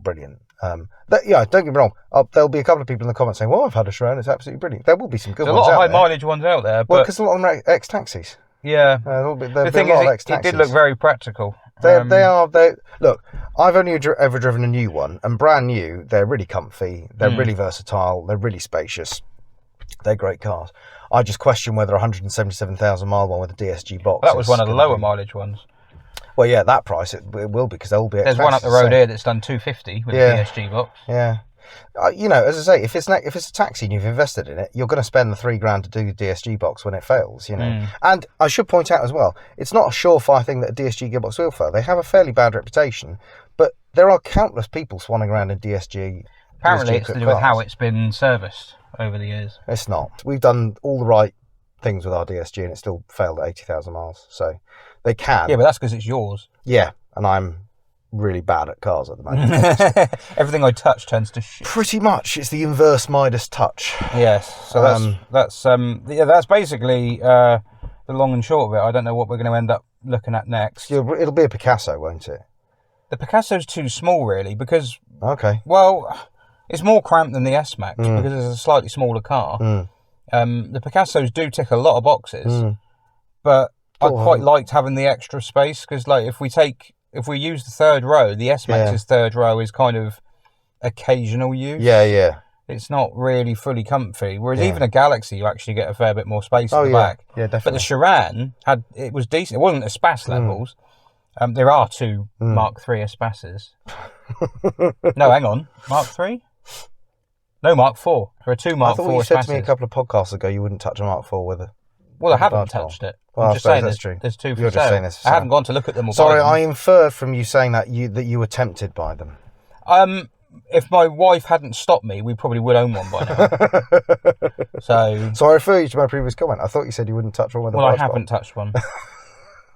Speaker 1: brilliant. Don't get me wrong. There'll be a couple of people in the comments saying, "Well, I've had a Chiron; it's absolutely brilliant." There will be some good ones out there.
Speaker 2: There's a lot of high mileage ones out there.
Speaker 1: Well, because a lot of them are ex-taxis.
Speaker 2: Yeah.
Speaker 1: The thing is,
Speaker 2: it did look very practical.
Speaker 1: Look, I've only ever driven a new one, and brand new, they're really comfy, they're really versatile, they're really spacious, they're great cars. I just question whether a 177,000 mile one with a DSG box.
Speaker 2: That was one of the lower mileage ones.
Speaker 1: Well, yeah, that price it will be, because they'll be.
Speaker 2: There's one up the road here that's done 250 with a DSG box.
Speaker 1: Yeah. As I say, if it's a taxi and you've invested in it, you're going to spend the $3,000 to do the DSG box when it fails, And I should point out as well, it's not a surefire thing that a DSG gearbox will fail. They have a fairly bad reputation, but there are countless people swanning around in DSG.
Speaker 2: Apparently, it's to do with how it's been serviced over the years.
Speaker 1: It's not. We've done all the right things with our DSG, and it still failed at 80,000 miles. So they can.
Speaker 2: Yeah, but that's because it's yours.
Speaker 1: Yeah, and I'm really bad at cars at the moment.
Speaker 2: Everything I touch tends to shit.
Speaker 1: Pretty much, it's the inverse Midas touch.
Speaker 2: Yes, so that's basically the long and short of it. I don't know what we're going to end up looking at next.
Speaker 1: It'll be a Picasso, won't it?
Speaker 2: The Picasso's too small, really, because well, it's more cramped than the S-Max because it's a slightly smaller car. The Picassos do tick a lot of boxes, but I quite liked having the extra space, because like if we use the third row, the S-Max's third row is kind of occasional use.
Speaker 1: Yeah.
Speaker 2: It's not really fully comfy. Whereas even a Galaxy, you actually get a fair bit more space in the back.
Speaker 1: Yeah, definitely.
Speaker 2: But the Chiron it was decent. It wasn't Espace levels. There are two Mark III Espaces. No, hang on. Mark III? No, Mark IV. There are two Mark IV Espaces. I thought you said to me
Speaker 1: a couple of podcasts ago you wouldn't touch a Mark IV with a...
Speaker 2: Well, I haven't touched it.
Speaker 1: Well,
Speaker 2: I'm just saying
Speaker 1: that's true.
Speaker 2: There's two for
Speaker 1: You're just saying
Speaker 2: sale.
Speaker 1: this.
Speaker 2: I haven't gone to look at them.
Speaker 1: Sorry, I inferred from you saying that you were tempted by them.
Speaker 2: If my wife hadn't stopped me, we probably would own one by now. So
Speaker 1: I refer you to my previous comment. I thought you said you wouldn't touch one with a
Speaker 2: I haven't touched one.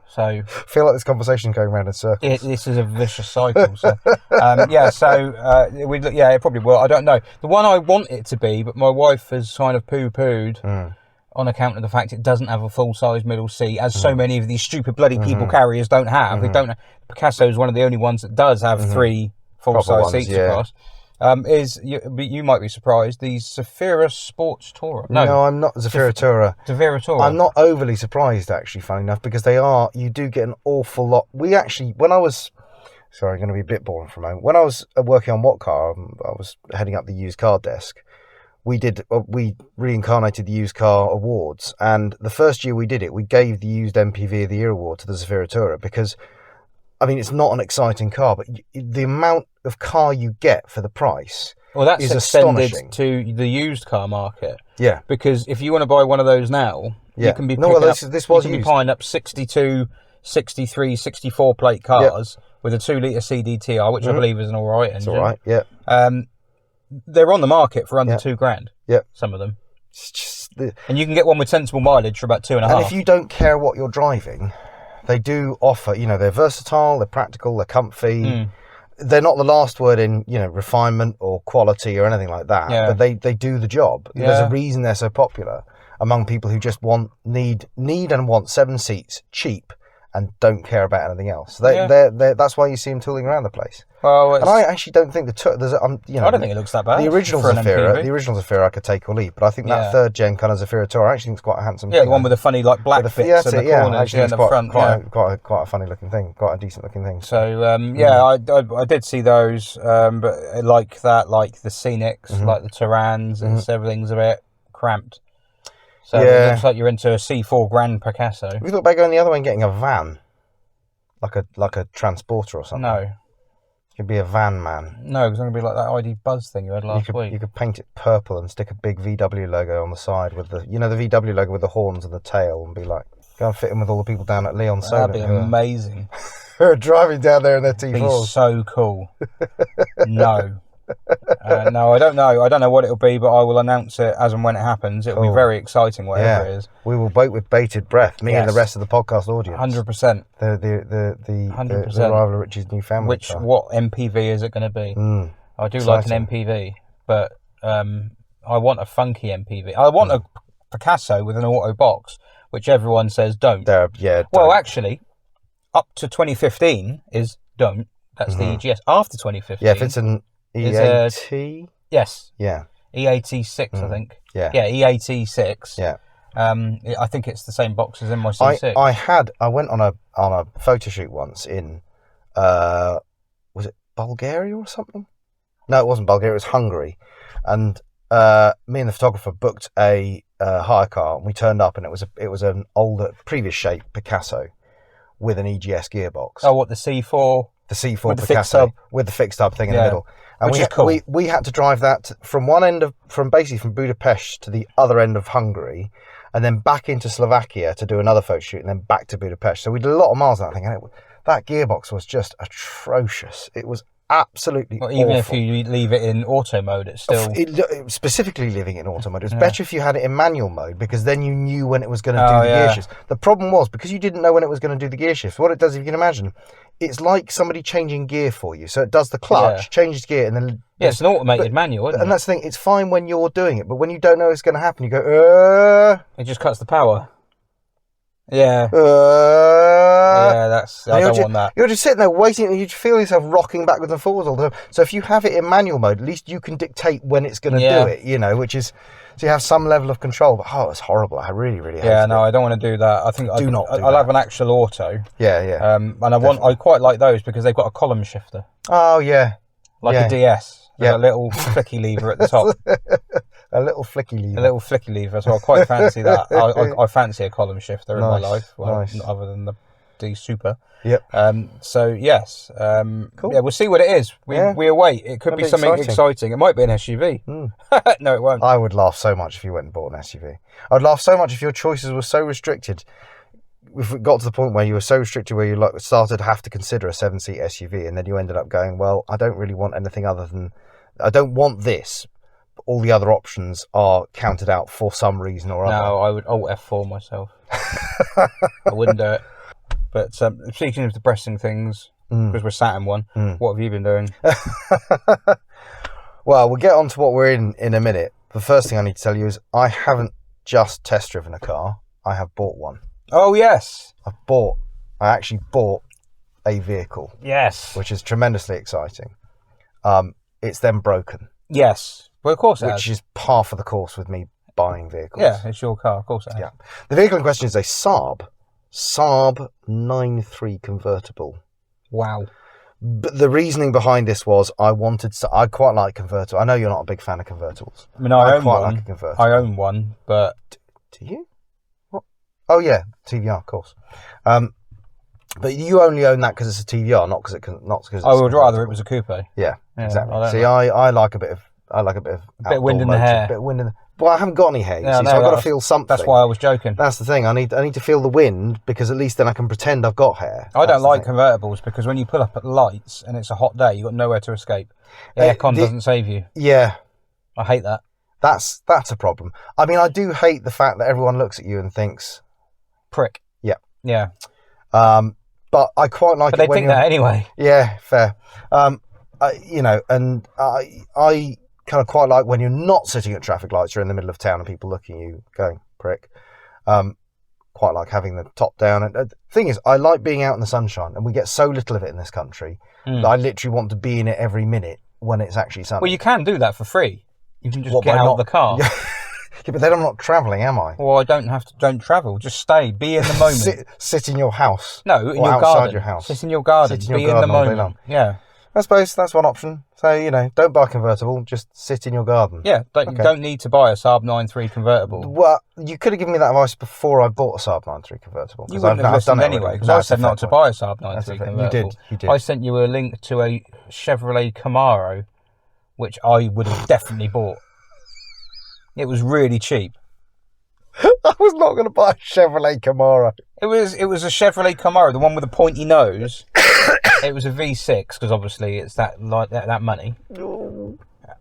Speaker 2: So
Speaker 1: I feel like this conversation going around in circles.
Speaker 2: This is a vicious cycle. So it probably will. I don't know. The one I want it to be, but my wife has kind of poo-pooed on account of the fact it doesn't have a full-size middle seat, as so many of these stupid bloody people carriers don't have. They don't. Picasso is one of the only ones that does have three full-size seats across. You might be surprised, the Zafira Sports Tourer.
Speaker 1: No, I'm not. Zafira Tourer.
Speaker 2: Zafira Tourer.
Speaker 1: I'm not overly surprised, actually, funny enough, because you do get an awful lot. Sorry, I'm going to be a bit boring for a moment. When I was working on What Car, I was heading up the used car desk. We reincarnated the used car awards, and the first year we did it, we gave the used MPV of the Year award to the Zafira Tourer, because I mean, it's not an exciting car, but the amount of car you get for the price is astonishing.
Speaker 2: To the used car market.
Speaker 1: Yeah.
Speaker 2: Because if you want to buy one of those now, you can be buying up 62, 63, 64 plate cars with a 2-litre CDTR, which I believe is an all right engine.
Speaker 1: It's all right, yeah.
Speaker 2: They're on the market for under $2,000.
Speaker 1: Yeah.
Speaker 2: Some of them. And you can get one with sensible mileage for about 2.5.
Speaker 1: And if you don't care what you're driving, they do offer, they're versatile, they're practical, they're comfy. They're not the last word in, refinement or quality or anything like that. Yeah. But they do the job. Yeah. There's a reason they're so popular among people who just need and want 7 seats, cheap, and don't care about anything else. That's why you see them tooling around the place.
Speaker 2: Well,
Speaker 1: and I actually don't think
Speaker 2: I don't think it looks that bad.
Speaker 1: The original Zafira, I could take or leave, but I think that third gen kind of Zafira Tourer, I actually think it's quite a handsome thing.
Speaker 2: The one with the funny black bits in the corners and the front.
Speaker 1: Quite a funny looking thing, quite a decent looking thing.
Speaker 2: So I did see those, but like the Scenics, like the Turans, everything's a bit cramped. So it looks like you're into a C4 Grand Picasso.
Speaker 1: Have you thought about going the other way and getting a van, like a transporter or something?
Speaker 2: No.
Speaker 1: You'd be a van man.
Speaker 2: No, because I'm going to be like that ID Buzz thing you had last week.
Speaker 1: You could paint it purple and stick a big VW logo on the side with the VW logo with the horns and the tail, and be like, go and fit in with all the people down at Leon Solent.
Speaker 2: That'd be amazing.
Speaker 1: Who are driving down there in their T4s.
Speaker 2: Be so cool. No. No, I don't know. I don't know what it'll be, but I will announce it as and when it happens. It'll be
Speaker 1: Cool.
Speaker 2: very exciting, whatever it is.
Speaker 1: We will wait with bated breath, me and the rest of the podcast audience.
Speaker 2: 100%.
Speaker 1: The
Speaker 2: 100%.
Speaker 1: arrival of Richie's new family car.
Speaker 2: What MPV is it going to be? I do
Speaker 1: exciting.
Speaker 2: like an MPV, but I want a funky MPV. I want a Picasso with an auto box, which everyone says don't.
Speaker 1: Well,
Speaker 2: actually, up to 2015 is don't. That's the EGS. After 2015,
Speaker 1: if it's an EAT,
Speaker 2: yes,
Speaker 1: yeah,
Speaker 2: EAT6, I think.
Speaker 1: Yeah,
Speaker 2: EAT6.
Speaker 1: Yeah.
Speaker 2: I think it's the same box as NYC6.
Speaker 1: I went on a photo shoot once in was it Bulgaria or something? No, it wasn't Bulgaria. It was Hungary, and me and the photographer booked a hire car, and we turned up, and it was an older, previous shape Picasso with an EGS gearbox.
Speaker 2: Oh, what, the C4?
Speaker 1: The C4
Speaker 2: with
Speaker 1: Picasso with the fixed hub thing in the middle. And
Speaker 2: which is cool.
Speaker 1: We had to drive that from one end of from Budapest to the other end of Hungary, and then back into Slovakia to do another photo shoot, and then back to Budapest. So we did a lot of miles on that thing, and that gearbox was just atrocious. It was absolutely
Speaker 2: even
Speaker 1: awful.
Speaker 2: if you leave it in auto mode, it's still
Speaker 1: specifically leaving it in auto mode. It was better if you had it in manual mode, because then you knew when it was going to do the gear shifts. The problem was, because you didn't know when it was going to do the gear shifts, what it does, if you can imagine, it's like somebody changing gear for you. So it does the clutch, changes gear, and then
Speaker 2: it's an automated manual, isn't it?
Speaker 1: And that's the thing, it's fine when you're doing it, but when you don't know it's going to happen, you go it
Speaker 2: just cuts the power. Yeah. I don't want that.
Speaker 1: You're just sitting there waiting, and you feel yourself rocking backwards and forwards all the time. So if you have it in manual mode, at least you can dictate when it's going to do it, which is, so you have some level of control. But it's horrible. I really, really hate it.
Speaker 2: I don't want to do that. I think I'll have an actual auto.
Speaker 1: Yeah.
Speaker 2: And I quite like those because they've got a column shifter.
Speaker 1: Oh yeah.
Speaker 2: Like a DS. A little flicky lever at the top.
Speaker 1: A little flicky lever.
Speaker 2: A little flicky lever, so I quite fancy that. I fancy a column shifter in my life, other than the D Super.
Speaker 1: Yep.
Speaker 2: So yes.
Speaker 1: Cool.
Speaker 2: Yeah, we'll see what it is. We await. It could be something exciting. It might be an SUV. No, it won't.
Speaker 1: I would laugh so much if you went and bought an SUV. I'd laugh so much if your choices were so restricted. If it got to the point where you were so restricted where you started to have to consider a 7-seat SUV, and then you ended up going, well, I don't really want anything other than, I don't want this. All the other options are counted out for some reason or other.
Speaker 2: No, I would Alt F4 myself. I wouldn't do it. But speaking of depressing things, because we're sat in one, what have you been doing?
Speaker 1: Well, we'll get on to what we're in a minute. The first thing I need to tell you is I haven't just test driven a car. I have bought one.
Speaker 2: Oh, yes.
Speaker 1: I actually bought a vehicle.
Speaker 2: Yes.
Speaker 1: Which is tremendously exciting. It's then broken.
Speaker 2: Yes. Well, of course it
Speaker 1: Which is par for the course with me buying vehicles.
Speaker 2: Yeah, it's your car, of course it has.
Speaker 1: Yeah. The vehicle in question is a Saab 9.3 convertible.
Speaker 2: Wow.
Speaker 1: But the reasoning behind this was I quite like convertible. I know you're not a big fan of convertibles.
Speaker 2: I mean, I own
Speaker 1: quite
Speaker 2: one.
Speaker 1: like a convertible.
Speaker 2: I own one, but...
Speaker 1: Do you? What? Oh, yeah, TVR, of course. But you only own that because it's a TVR, not because it's
Speaker 2: I would rather it was a coupe.
Speaker 1: Yeah, exactly.
Speaker 2: I
Speaker 1: I like a bit of
Speaker 2: wind in the hair.
Speaker 1: Bit of wind in the. Well, I haven't got any hair, so I've got to feel something.
Speaker 2: That's why I was joking.
Speaker 1: That's the thing. I need to feel the wind, because at least then I can pretend I've got hair.
Speaker 2: I don't like convertibles because when you pull up at lights and it's a hot day, you've got nowhere to escape. Aircon doesn't save you.
Speaker 1: Yeah.
Speaker 2: I hate that.
Speaker 1: That's a problem. I mean, I do hate the fact that everyone looks at you and thinks,
Speaker 2: prick.
Speaker 1: Yeah.
Speaker 2: Yeah.
Speaker 1: But I quite like
Speaker 2: it when they think that anyway.
Speaker 1: Yeah, fair. And I kind of quite like when you're not sitting at traffic lights, you're in the middle of town and people looking at you going, prick. Quite like having the top down. And the thing is, I like being out in the sunshine, and we get so little of it in this country that I literally want to be in it every minute when it's actually sunny.
Speaker 2: Well, you can do that for free. You can just get out of the car.
Speaker 1: Yeah, but then I'm not travelling, am I?
Speaker 2: Well, I don't travel. Just stay. Be in the moment.
Speaker 1: Sit in your house.
Speaker 2: No, in your
Speaker 1: outside
Speaker 2: garden.
Speaker 1: Your house.
Speaker 2: Sit in your garden. Be in the moment. Yeah.
Speaker 1: I suppose that's one option. So, don't buy a convertible, just sit in your garden.
Speaker 2: Yeah, you don't need to buy a Saab 9.3 convertible.
Speaker 1: Well, you could have given me that advice before I bought a Saab 9.3 convertible.
Speaker 2: You wouldn't have listened anyway, because I said not to buy a Saab 9.3 convertible.
Speaker 1: You did.
Speaker 2: I sent you a link to a Chevrolet Camaro, which I would have definitely bought. It was really cheap.
Speaker 1: I was not going to buy a Chevrolet Camaro.
Speaker 2: It was a Chevrolet Camaro, the one with the pointy nose. It was a V6 because obviously it's that money.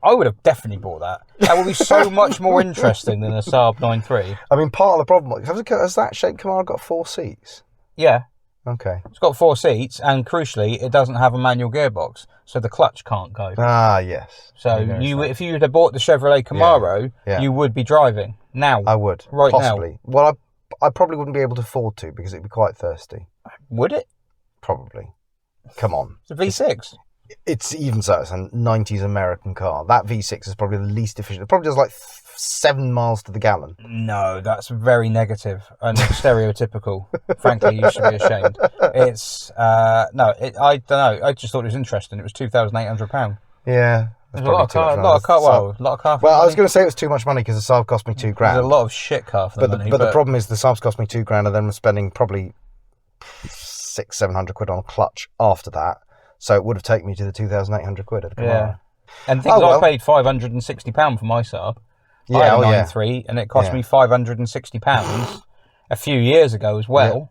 Speaker 2: I would have definitely bought that. That would be so much more interesting than a Saab 9.3.
Speaker 1: I mean, part of the problem has that shaped Camaro got 4 seats?
Speaker 2: Yeah.
Speaker 1: Okay.
Speaker 2: It's got 4 seats, and crucially, it doesn't have a manual gearbox, so the clutch can't go.
Speaker 1: Ah, yes.
Speaker 2: So if you had bought the Chevrolet Camaro,
Speaker 1: Yeah.
Speaker 2: you would be driving now.
Speaker 1: I would.
Speaker 2: Right
Speaker 1: possibly.
Speaker 2: now.
Speaker 1: Well, I probably wouldn't be able to afford to because it'd be quite thirsty.
Speaker 2: Would it?
Speaker 1: Probably. Come on.
Speaker 2: It's a V6.
Speaker 1: It's even so. It's a 90s American car. That V6 is probably the least efficient. It probably does like 7 miles to the gallon.
Speaker 2: No, that's very negative and stereotypical. Frankly, you should be ashamed. It's I don't know. I just thought it was interesting. It was £2,800.
Speaker 1: Yeah.
Speaker 2: There's a lot of car.
Speaker 1: Well, I was going to say it was too much money because the Saab cost me £2,000.
Speaker 2: There's a lot of shit car for the money.
Speaker 1: But the problem is the Saab's cost me £2,000, and then I'm spending probably £600-700 on a clutch after that. So it would have taken me to the £2,800 at the Camaro.
Speaker 2: Yeah. And I paid £560 for my Saab. I had a 9.3, and it cost me £560 a few years ago as well. Yeah.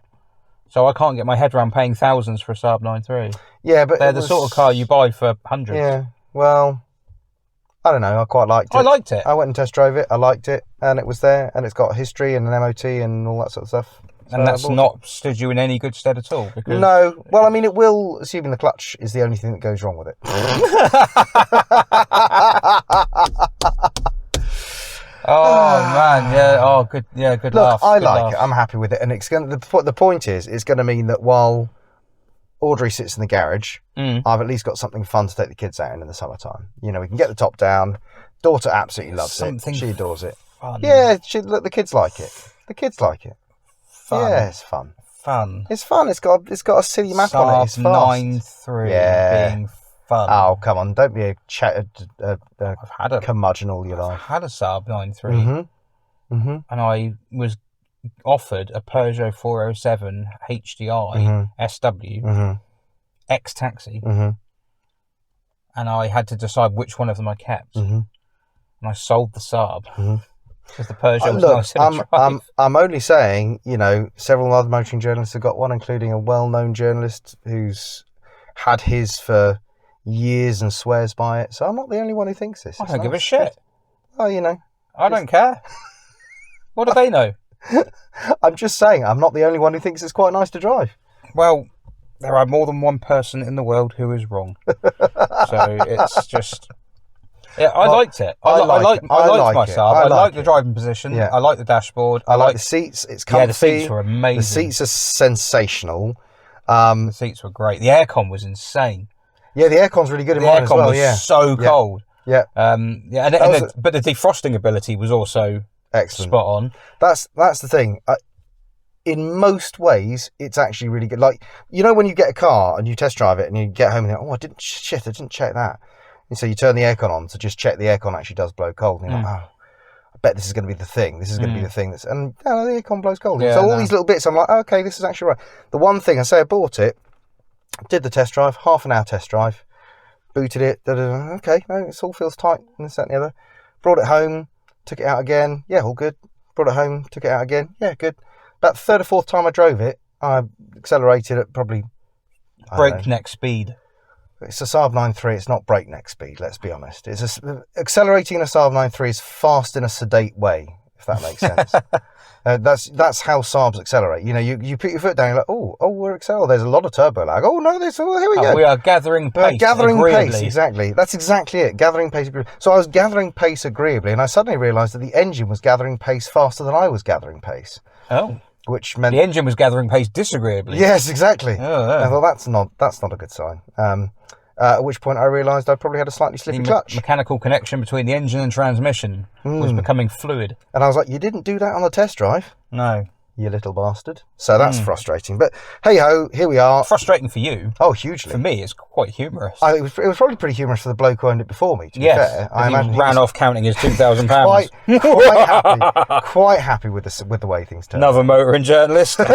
Speaker 2: So I can't get my head around paying thousands for a Saab 9.3.
Speaker 1: Yeah, but
Speaker 2: they're the sort of car you buy for hundreds.
Speaker 1: Yeah. Well, I don't know. I quite liked it.
Speaker 2: I liked it.
Speaker 1: I went and test drove it. I liked it, and it was there, and it's got history and an MOT and all that sort of stuff. So
Speaker 2: and that's not stood you in any good stead at all. Because...
Speaker 1: No. Well, I mean, it will, assuming the clutch is the only thing that goes wrong with it.
Speaker 2: Oh man, yeah. Oh, good. Yeah, good.
Speaker 1: Look, I
Speaker 2: good
Speaker 1: like
Speaker 2: laugh.
Speaker 1: it. I'm happy with it, and it's going. The point is, it's going to mean that while Audrey sits in the garage, I've at least got something fun to take the kids out in the summertime. You know, we can get the top down. Daughter absolutely loves it. She adores it.
Speaker 2: Fun.
Speaker 1: Yeah, the kids like it. The kids like it.
Speaker 2: Fun.
Speaker 1: Yeah, it's fun.
Speaker 2: Fun.
Speaker 1: It's fun. It's got a silly map on it. It's fast.
Speaker 2: 9.3 being fun.
Speaker 1: Oh, come on! Don't be a
Speaker 2: I've had a
Speaker 1: curmudgeon all your life.
Speaker 2: I've had a Saab 9.3, and I was offered a Peugeot 407 HDI SW ex-taxi, and I had to decide which one of them I kept, and I sold the Saab. Because the Peugeot was nice to drive.
Speaker 1: I'm only saying, you know, several other motoring journalists have got one, including a well-known journalist who's had his for years and swears by it. So I'm not the only one who thinks this.
Speaker 2: I don't give a shit.
Speaker 1: Well, you know.
Speaker 2: I don't care. What do they know?
Speaker 1: I'm just saying, I'm not the only one who thinks it's quite nice to drive.
Speaker 2: Well, there are more than one person in the world who is wrong. So it's just... Yeah, I liked it. I liked my Saab. I like the driving position. Yeah. I like the dashboard.
Speaker 1: I like the seats. It's comfy.
Speaker 2: Yeah, the seats were amazing.
Speaker 1: The seats are sensational.
Speaker 2: The seats were great. The aircon was insane.
Speaker 1: Yeah, the aircon's really good in mine as well.
Speaker 2: The aircon was so cold.
Speaker 1: Yeah.
Speaker 2: But the defrosting ability was also
Speaker 1: excellent.
Speaker 2: Spot on.
Speaker 1: That's the thing. In most ways, it's actually really good. Like, you know, when you get a car and you test drive it and you get home and you go, I didn't check that. And so you turn the aircon on to just check the aircon actually does blow cold. And you're like, I bet this is going to be the thing. This is going to be the thing. And the aircon blows cold. Yeah, so all these little bits, I'm like, okay, this is actually right. The one thing, I bought it, did the test drive, half an hour test drive, booted it, okay, no, it all feels tight, and this, that, and the other. Brought it home, took it out again, yeah, all good. Brought it home, took it out again, yeah, good. About the third or fourth time I drove it, I accelerated at probably...
Speaker 2: breakneck speed.
Speaker 1: It's a Saab 9.3, it's not breakneck speed, let's be honest. Accelerating in a Saab 9.3 is fast in a sedate way, if that makes sense. That's how Saabs accelerate. You know, you put your foot down, you're like, oh, we're accelerating. There's a lot of turbo lag. Oh, no, here we go.
Speaker 2: We are gathering pace.
Speaker 1: Gathering pace, exactly. That's exactly it, gathering pace agreeably. So I was gathering pace agreeably, and I suddenly realised that the engine was gathering pace faster than I was gathering pace.
Speaker 2: Oh.
Speaker 1: Which meant...
Speaker 2: The engine was gathering pace disagreeably.
Speaker 1: Yes, exactly.
Speaker 2: Oh, yeah.
Speaker 1: I thought, that's not a good sign. At which point I realised I probably had a slightly slippy clutch.
Speaker 2: Mechanical connection between the engine and transmission was becoming fluid.
Speaker 1: And I was like, you didn't do that on the test drive.
Speaker 2: No.
Speaker 1: You little bastard. So that's frustrating. But hey-ho, here we are.
Speaker 2: Frustrating for you.
Speaker 1: Oh, hugely.
Speaker 2: For me, it's quite humorous.
Speaker 1: It was probably pretty humorous for the bloke who owned it before me, to be fair.
Speaker 2: I imagine he ran off counting his £2,000.
Speaker 1: quite happy with the way things turned out.
Speaker 2: Another motoring journalist.
Speaker 1: Do you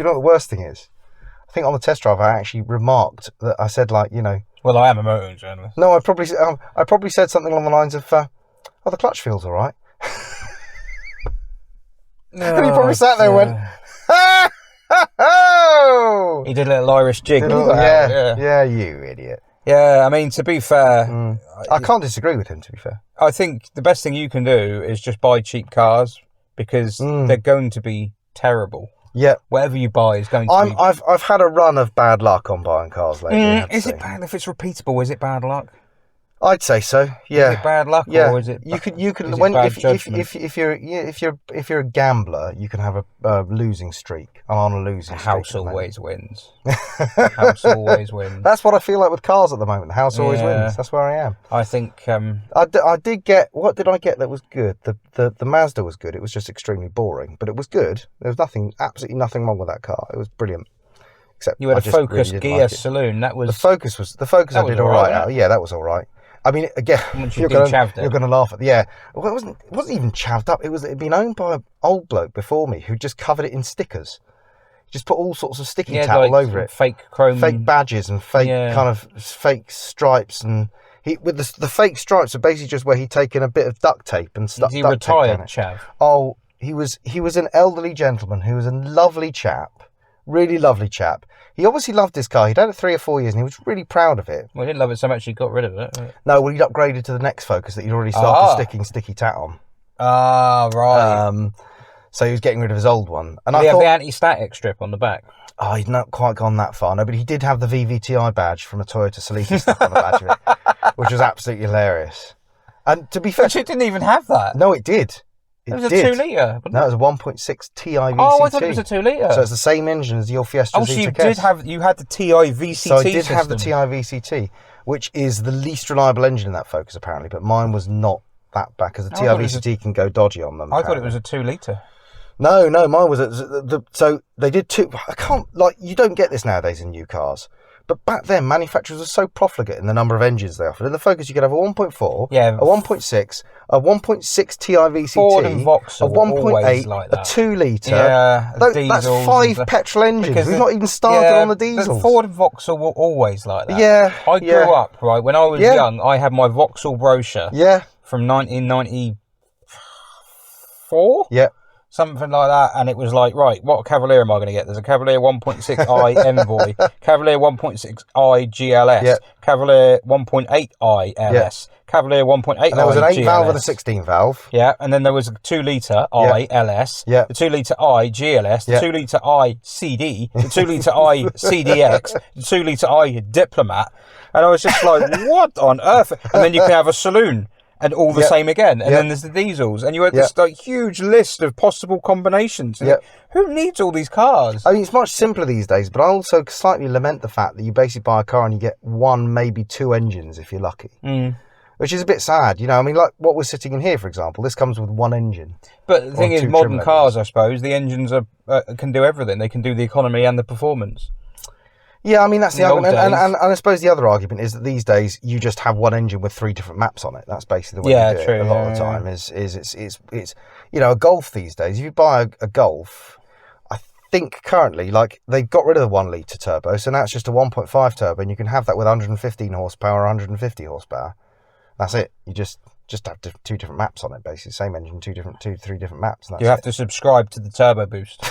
Speaker 1: know what the worst thing is? I think on the test drive I actually remarked that I said, like, you know...
Speaker 2: Well, I am a motoring journalist.
Speaker 1: No, I probably said something along the lines of, the clutch feels all right. And he probably sat there and went,
Speaker 2: He did a little Irish jig.
Speaker 1: Yeah, you idiot.
Speaker 2: Yeah, I mean, to be fair,
Speaker 1: I can't disagree with him, to be fair.
Speaker 2: I think the best thing you can do is just buy cheap cars because they're going to be terrible.
Speaker 1: Yeah.
Speaker 2: Whatever you buy is going to be...
Speaker 1: I've had a run of bad luck on buying cars lately.
Speaker 2: Is it bad? If it's repeatable, is it bad luck?
Speaker 1: I'd say so. Yeah.
Speaker 2: Is it bad luck, or is it?
Speaker 1: You can
Speaker 2: is it
Speaker 1: when
Speaker 2: bad
Speaker 1: if
Speaker 2: judgment?
Speaker 1: if you're a gambler, you can have a losing streak. I'm on a losing streak.
Speaker 2: House always wins. House always wins.
Speaker 1: That's what I feel like with cars at the moment. The house always wins. That's where I am.
Speaker 2: I think.
Speaker 1: I did get. What did I get that was good? The Mazda was good. It was just extremely boring, but it was good. There was absolutely nothing wrong with that car. It was brilliant. Except
Speaker 2: you had
Speaker 1: I
Speaker 2: a
Speaker 1: just
Speaker 2: Focus
Speaker 1: really
Speaker 2: Gear
Speaker 1: like it.
Speaker 2: Saloon. That was
Speaker 1: the Focus. I did all right. Yeah, that was all right. I mean, again, you're going to laugh at. Yeah, well, it wasn't even chavved up. It'd been owned by an old bloke before me who just covered it in stickers. Just put all sorts of sticky tat all over it,
Speaker 2: fake chrome,
Speaker 1: fake badges and fake kind of fake stripes. And with the fake stripes are basically just where he'd taken a bit of duct tape and stuck.
Speaker 2: Is he
Speaker 1: duct tape
Speaker 2: retired,
Speaker 1: down it.
Speaker 2: chav?
Speaker 1: Oh, he was an elderly gentleman who was a lovely chap, really lovely chap. He obviously loved his car. He'd had it 3 or 4 years and he was really proud of it.
Speaker 2: Well, he didn't love it so much he got rid of it. Right?
Speaker 1: No, well, he'd upgraded to the next Focus that he'd already started sticking sticky tat on.
Speaker 2: Ah, right.
Speaker 1: So he was getting rid of his old one. And
Speaker 2: Did
Speaker 1: I
Speaker 2: he
Speaker 1: thought,
Speaker 2: have the anti-static strip on the back?
Speaker 1: Oh, he'd not quite gone that far. No, but he did have the VVTi badge from a Toyota Celica stuck on the badge of it, which was absolutely hilarious. And to be fair...
Speaker 2: But it didn't even have that.
Speaker 1: No, it did.
Speaker 2: It was a 2 litre.
Speaker 1: No, it was a 1.6 Ti VCT.
Speaker 2: Oh, I thought it was a 2 litre.
Speaker 1: So it's the same engine as your Fiesta
Speaker 2: Oh, so you
Speaker 1: ZX.
Speaker 2: you had the Ti VCT
Speaker 1: So I did
Speaker 2: system.
Speaker 1: have the Ti VCT, which is the least reliable engine in that Focus, apparently, but mine was not that bad, because the Ti VCT can go dodgy on them.
Speaker 2: I thought it was a 2 litre.
Speaker 1: No, mine was so they did two. I can't, like, you don't get this nowadays in new cars, but back then manufacturers were so profligate in the number of engines they offered. In the Focus, you could have a 1.4, a 1.6, a 1.6 Ti VCT,
Speaker 2: Ford and Vauxhall
Speaker 1: a 1.8,
Speaker 2: like that.
Speaker 1: a 2 litre.
Speaker 2: Yeah,
Speaker 1: that's 5 petrol engines. We've not even started on the diesels.
Speaker 2: The Ford and Vauxhall were always like that.
Speaker 1: Yeah,
Speaker 2: I grew up, right, when I was young, I had my Vauxhall brochure from 1994.
Speaker 1: Yeah.
Speaker 2: Something like that, and it was like, right, what Cavalier am I going to get? There's a Cavalier 1.6i Envoy, Cavalier 1.6i GLS, Cavalier 1.8i LS, Cavalier 1.8i
Speaker 1: And there was an 8
Speaker 2: GLS.
Speaker 1: valve and a 16 valve.
Speaker 2: Yeah, and then there was a 2 litre I LS, the 2 litre I GLS, the 2 litre I CD, the 2 litre I CDX, the 2 litre I Diplomat, and I was just like, what on earth? And then you can have a saloon. And all the same again. And then there's the diesels. And you had this like huge list of possible combinations. Who needs all these cars?
Speaker 1: I mean, it's much simpler these days, but I also slightly lament the fact that you basically buy a car and you get 1, maybe 2 engines if you're lucky. Which is a bit sad, you know. I mean, like what we're sitting in here, for example, this comes with 1 engine.
Speaker 2: But the thing is, modern cars, I suppose, the engines can do everything. They can do the economy and the performance.
Speaker 1: Yeah, I mean, that's the argument. And I suppose the other argument is that these days you just have 1 engine with 3 different maps on it. That's basically the way you do it a lot of the time. It's you know, a Golf these days, if you buy a Golf, I think currently, like, they've got rid of the 1 litre turbo, so now it's just a 1.5 turbo, and you can have that with 115 horsepower or 150 horsepower. That's it. You just have 2 different maps on it, basically. Same engine, 3 different maps. And that's
Speaker 2: you have to subscribe to the turbo boost.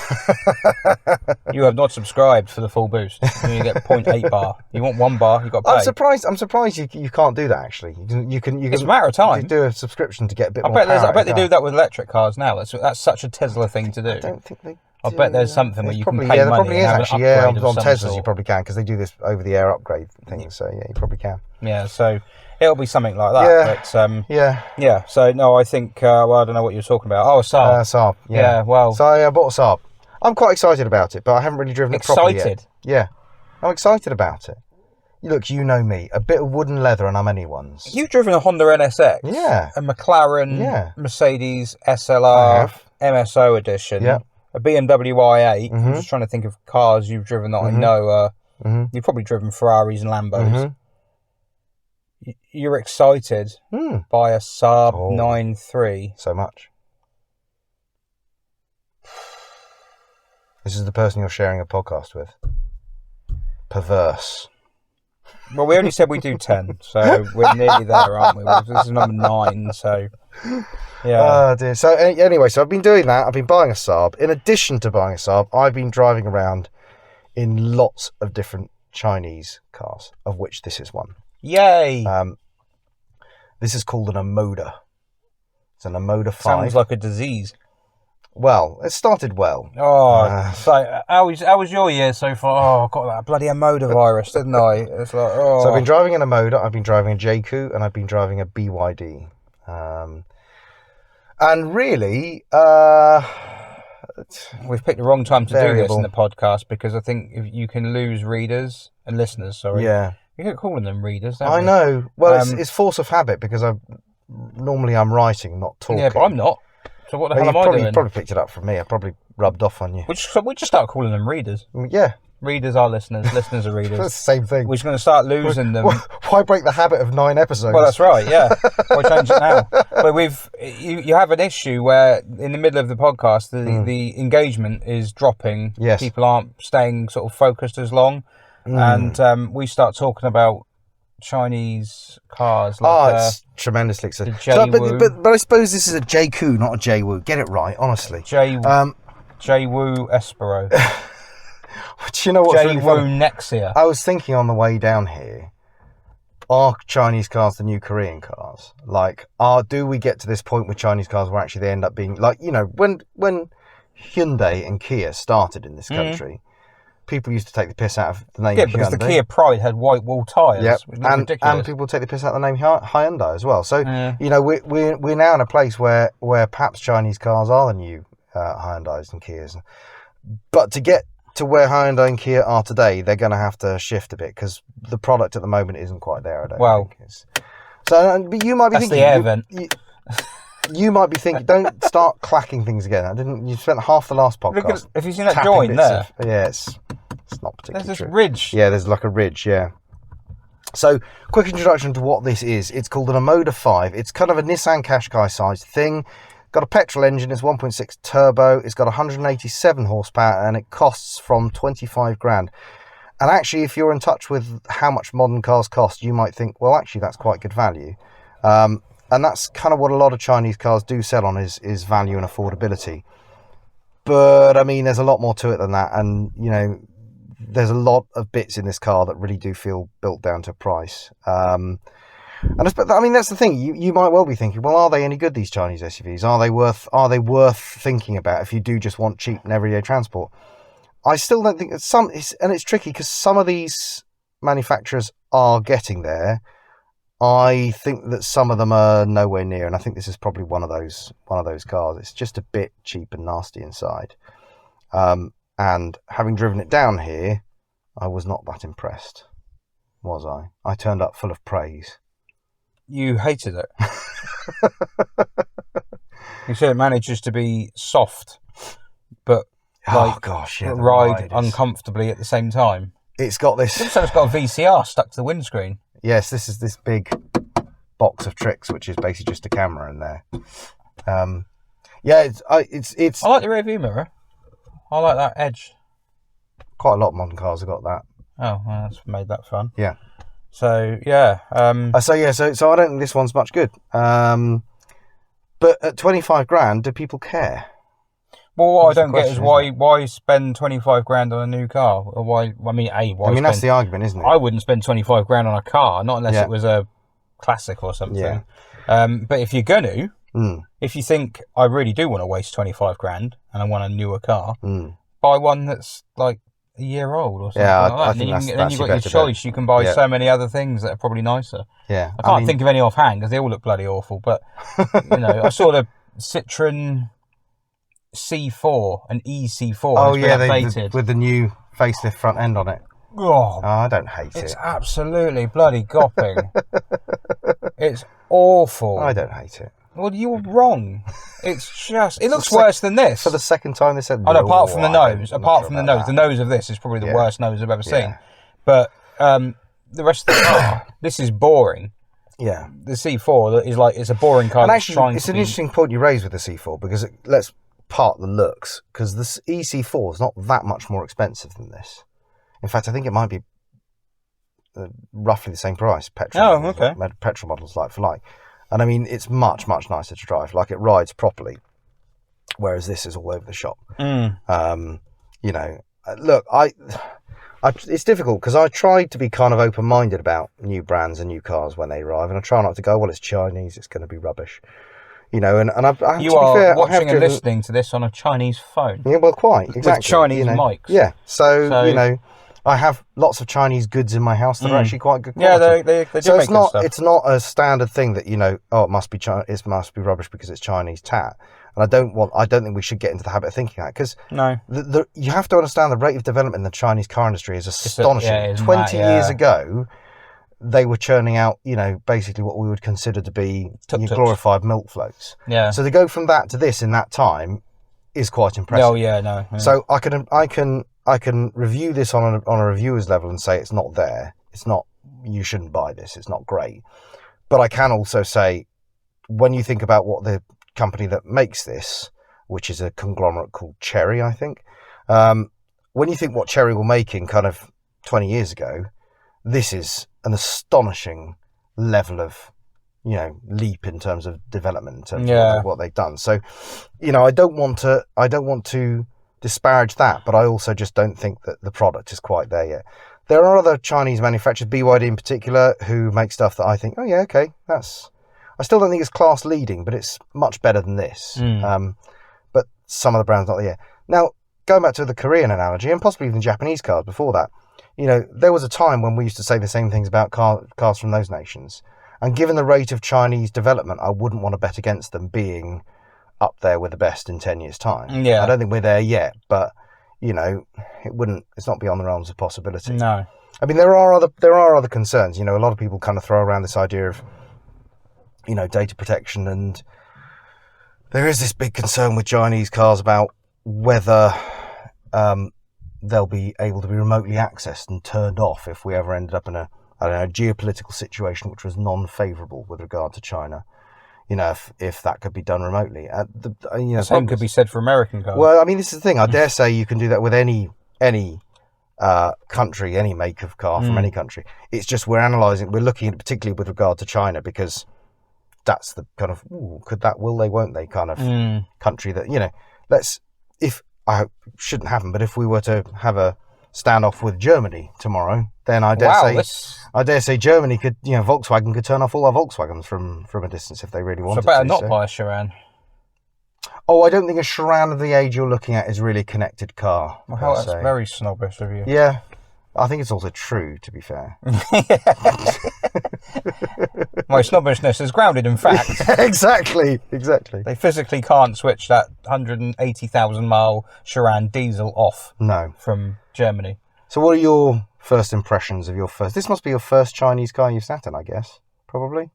Speaker 2: You have not subscribed for the full boost. You get 0.8 bar. You want 1 bar, you've got to pay.
Speaker 1: I'm surprised you can't do that, actually. You can
Speaker 2: it's a matter of time.
Speaker 1: You do a subscription to get a bit more power.
Speaker 2: I bet they do that with electric cars now. That's such a Tesla thing to do.
Speaker 1: I don't think they
Speaker 2: I bet there's something where you can pay
Speaker 1: there
Speaker 2: money
Speaker 1: probably is,
Speaker 2: and have
Speaker 1: actually.
Speaker 2: an upgrade
Speaker 1: On
Speaker 2: of some
Speaker 1: Teslas
Speaker 2: sort.
Speaker 1: you probably can, because they do this over-the-air upgrade thing. So yeah, you probably can.
Speaker 2: Yeah, so it'll be something like that. But so no, I think well, I don't know what you're talking about. Oh, a Saab.
Speaker 1: Saab.
Speaker 2: Yeah. Well.
Speaker 1: So I bought a Saab. I'm quite excited about it, but I haven't really driven it properly yet. Yeah, I'm excited about it. Look, you know me, a bit of wooden leather and I'm anyone's.
Speaker 2: You've driven a Honda NSX.
Speaker 1: Yeah.
Speaker 2: A McLaren. Mercedes SLR. MSO edition. Yeah. A BMW i8. I'm just trying to think of cars you've driven that I know. You've probably driven Ferraris and Lambos. You're excited by a Saab 9.3.
Speaker 1: So much. This is the person you're sharing a podcast with. Perverse.
Speaker 2: Well, we only said we do 10, so we're nearly there, aren't we? This is number 9, so... Yeah.
Speaker 1: Oh dear. So anyway, so I've been doing that. I've been buying a Saab. In addition to buying a Saab, I've been driving around in lots of different Chinese cars, of which this is one.
Speaker 2: Yay!
Speaker 1: This is called an Omoda. It's an Omoda 5.
Speaker 2: Sounds like a disease.
Speaker 1: Well, it started well.
Speaker 2: Oh, so how was your year so far? Oh, I got that bloody Omoda virus, didn't I? It's like, oh.
Speaker 1: So I've been driving an Omoda, I've been driving a JQ, and I've been driving a BYD. And really,
Speaker 2: we've picked the wrong time to do this
Speaker 1: variable.
Speaker 2: in the podcast because I think if you can lose readers and listeners. Sorry,
Speaker 1: Yeah,
Speaker 2: you keep calling them readers. Don't
Speaker 1: I
Speaker 2: we?
Speaker 1: know. Well, it's force of habit because normally I'm writing, not talking.
Speaker 2: Yeah, but I'm not. So what the
Speaker 1: Well,
Speaker 2: hell am I doing?
Speaker 1: You probably picked it up from me. I probably rubbed off on you.
Speaker 2: We just start calling them readers.
Speaker 1: Yeah,
Speaker 2: Readers are listeners. Listeners are
Speaker 1: it's the
Speaker 2: readers.
Speaker 1: same thing.
Speaker 2: We're just going to start losing them.
Speaker 1: Why break the habit of 9 episodes?
Speaker 2: Well, that's right. Yeah, why change it now? But you have an issue where in the middle of the podcast the engagement is dropping.
Speaker 1: Yes.
Speaker 2: People aren't staying sort of focused as long, and we start talking about Chinese cars. Like,
Speaker 1: it's tremendously exciting.
Speaker 2: J-Woo.
Speaker 1: But I suppose this is a JQ, not a J-Woo. Get it right, honestly.
Speaker 2: J-Woo Espero.
Speaker 1: Do you know what's really
Speaker 2: J-Woo
Speaker 1: funny?
Speaker 2: Nexia.
Speaker 1: I was thinking on the way down here, are Chinese cars the new Korean cars? Like, do we get to this point with Chinese cars where actually they end up being like, when Hyundai and Kia started in this country, people used to take the piss out of the name Hyundai.
Speaker 2: Because the Kia Pride had white wall tyres.
Speaker 1: Yep.
Speaker 2: Which looked ridiculous.
Speaker 1: And people take the piss out of the name Hyundai as well. So, we're now in a place where perhaps Chinese cars are the new Hyundais and Kias. But to get to where Hyundai and Kia are today, they're going to have to shift a bit because the product at the moment isn't quite there, I don't think. But you might be thinking...
Speaker 2: the air vent.
Speaker 1: You might be thinking, don't start clacking things again. You spent half the last podcast...
Speaker 2: Have you seen that joint there?
Speaker 1: It's not particularly
Speaker 2: There's this
Speaker 1: true.
Speaker 2: ridge.
Speaker 1: Yeah, there's like a ridge, yeah. So, quick introduction to what this is. It's called an Omoda 5. It's kind of a Nissan Qashqai sized thing. Got a petrol engine, it's 1.6 turbo, it's got 187 horsepower, and it costs from 25 grand. And actually, if you're in touch with how much modern cars cost, you might think, well, actually, that's quite good value. And that's kind of what a lot of Chinese cars do sell on is value and affordability. But, I mean, there's a lot more to it than that. And, there's a lot of bits in this car that really do feel built down to price. And that's the thing. You might well be thinking, well, are they any good, these Chinese SUVs? Are they worth thinking about if you do just want cheap and everyday transport? I still don't think it's tricky because some of these manufacturers are getting there. I think that some of them are nowhere near, and I think this is probably one of those cars. It's just a bit cheap and nasty inside. And having driven it down here, I was not that impressed, was I? I turned up full of praise.
Speaker 2: You hated it. You said it manages to be soft, but ride uncomfortably at the same time.
Speaker 1: It's got this.
Speaker 2: It looks like it's got a VCR stuck to the windscreen.
Speaker 1: Yes, this is this big box of tricks, which is basically just a camera in there. It's.
Speaker 2: I like the rear view mirror. I like that edge.
Speaker 1: Quite a lot of modern cars have got that.
Speaker 2: Oh, well, that's made that fun.
Speaker 1: Yeah.
Speaker 2: So yeah.
Speaker 1: So I don't think this one's much good. But at 25 grand, do people care?
Speaker 2: Well, what I don't get is why spend 25 grand on a new car? Or why? I mean,
Speaker 1: that's the argument, isn't it?
Speaker 2: I wouldn't spend 25 grand on a car, not unless it was a classic or something.
Speaker 1: Yeah.
Speaker 2: But if you're gonna, if you think I really do want to waste 25 grand and I want a newer car, buy one that's like a year old or something like that.
Speaker 1: I think
Speaker 2: then you've got your choice. You can buy so many other things that are probably nicer.
Speaker 1: Yeah.
Speaker 2: I can't think of any offhand because they all look bloody awful. But I saw the Citroen C4 and EC4.
Speaker 1: Oh yeah, with the new facelift front end on it.
Speaker 2: Oh,
Speaker 1: I don't hate it.
Speaker 2: It's absolutely bloody gopping. It's awful.
Speaker 1: I don't hate it.
Speaker 2: Well, you were wrong. It's just... It looks worse than this.
Speaker 1: For the second time they said...
Speaker 2: Oh, no, apart from the nose. The nose of this is probably the worst nose I've ever seen. But the rest of the car, this is boring.
Speaker 1: Yeah.
Speaker 2: The C4 is like... It's a boring car.
Speaker 1: And actually, it's an interesting point you raise with the C4 because let's part the looks. Because the EC4 is not that much more expensive than this. In fact, I think it might be roughly the same price. Petrol models like for like. And I mean, it's much, much nicer to drive. Like, it rides properly. Whereas this is all over the shop. Look, I It's difficult because I try to be kind of open-minded about new brands and new cars when they arrive, and I try not to go, well, it's Chinese, it's going to be rubbish, you know. And
Speaker 2: You
Speaker 1: to be
Speaker 2: are
Speaker 1: fair,
Speaker 2: watching and listening to this on a Chinese phone.
Speaker 1: Yeah, well, quite exactly.
Speaker 2: With Chinese
Speaker 1: you know.
Speaker 2: mics.
Speaker 1: Yeah, so you know, I have lots of Chinese goods in my house that are actually quite good quality.
Speaker 2: Yeah, they do
Speaker 1: so
Speaker 2: make good stuff.
Speaker 1: It's not a standard thing that, you know, oh, it must be rubbish because it's Chinese tat. And I don't think we should get into the habit of thinking that, because
Speaker 2: no,
Speaker 1: you have to understand the rate of development in the Chinese car industry is astonishing. 20 years ago, they were churning out, you know, basically what we would consider to be glorified milk floats.
Speaker 2: Yeah.
Speaker 1: So to go from that to this in that time is quite impressive.
Speaker 2: Oh yeah, no. Yeah.
Speaker 1: So I can review this on a reviewer's level and say it's not there. It's not. You shouldn't buy this. It's not great. But I can also say, when you think about what the company that makes this, which is a conglomerate called Chery, I think, when you think what Chery were making kind of 20 years ago, this is an astonishing level of, you know, leap in terms of development, in terms of what they've done. So, you know, I don't want to disparage that, but I also just don't think that the product is quite there yet. There are other Chinese manufacturers, BYD in particular, who make stuff that I think, oh yeah, okay, I still don't think it's class leading, but it's much better than this. But some of the brands not there. Now, going back to the Korean analogy, and possibly even Japanese cars before that, you know, there was a time when we used to say the same things about cars from those nations. And given the rate of Chinese development, I wouldn't want to bet against them being up there with the best in 10 years' time.
Speaker 2: Yeah.
Speaker 1: I don't think we're there yet, but, you know, it's not beyond the realms of possibility.
Speaker 2: No.
Speaker 1: I mean, there are other concerns. You know, a lot of people kind of throw around this idea of, you know, data protection, and there is this big concern with Chinese cars about whether they'll be able to be remotely accessed and turned off if we ever ended up in a geopolitical situation which was non-favourable with regard to China. You know, if that could be done remotely. The
Speaker 2: same could be said for American cars.
Speaker 1: Well, I mean, this is the thing. I dare say you can do that with any country, any make of car from any country. It's just we're looking at it particularly with regard to China, because that's the kind of, will they, won't they kind of country that, you know, I hope shouldn't happen, but if we were to have a standoff with Germany tomorrow, then I dare say Germany could, you know, Volkswagen could turn off all our Volkswagens from a distance if they really wanted to.
Speaker 2: So better not buy a Chiron.
Speaker 1: Oh, I don't think a Chiron of the age you're looking at is really a connected car.
Speaker 2: Well, that's very snobbish of you.
Speaker 1: Yeah. I think it's also true, to be fair.
Speaker 2: My snobbishness is grounded in fact.
Speaker 1: Exactly.
Speaker 2: They physically can't switch that 180,000 mile Chiron diesel off.
Speaker 1: No.
Speaker 2: From Germany.
Speaker 1: So what are your first impressions of this must be your first Chinese car you've sat in, I guess. Probably.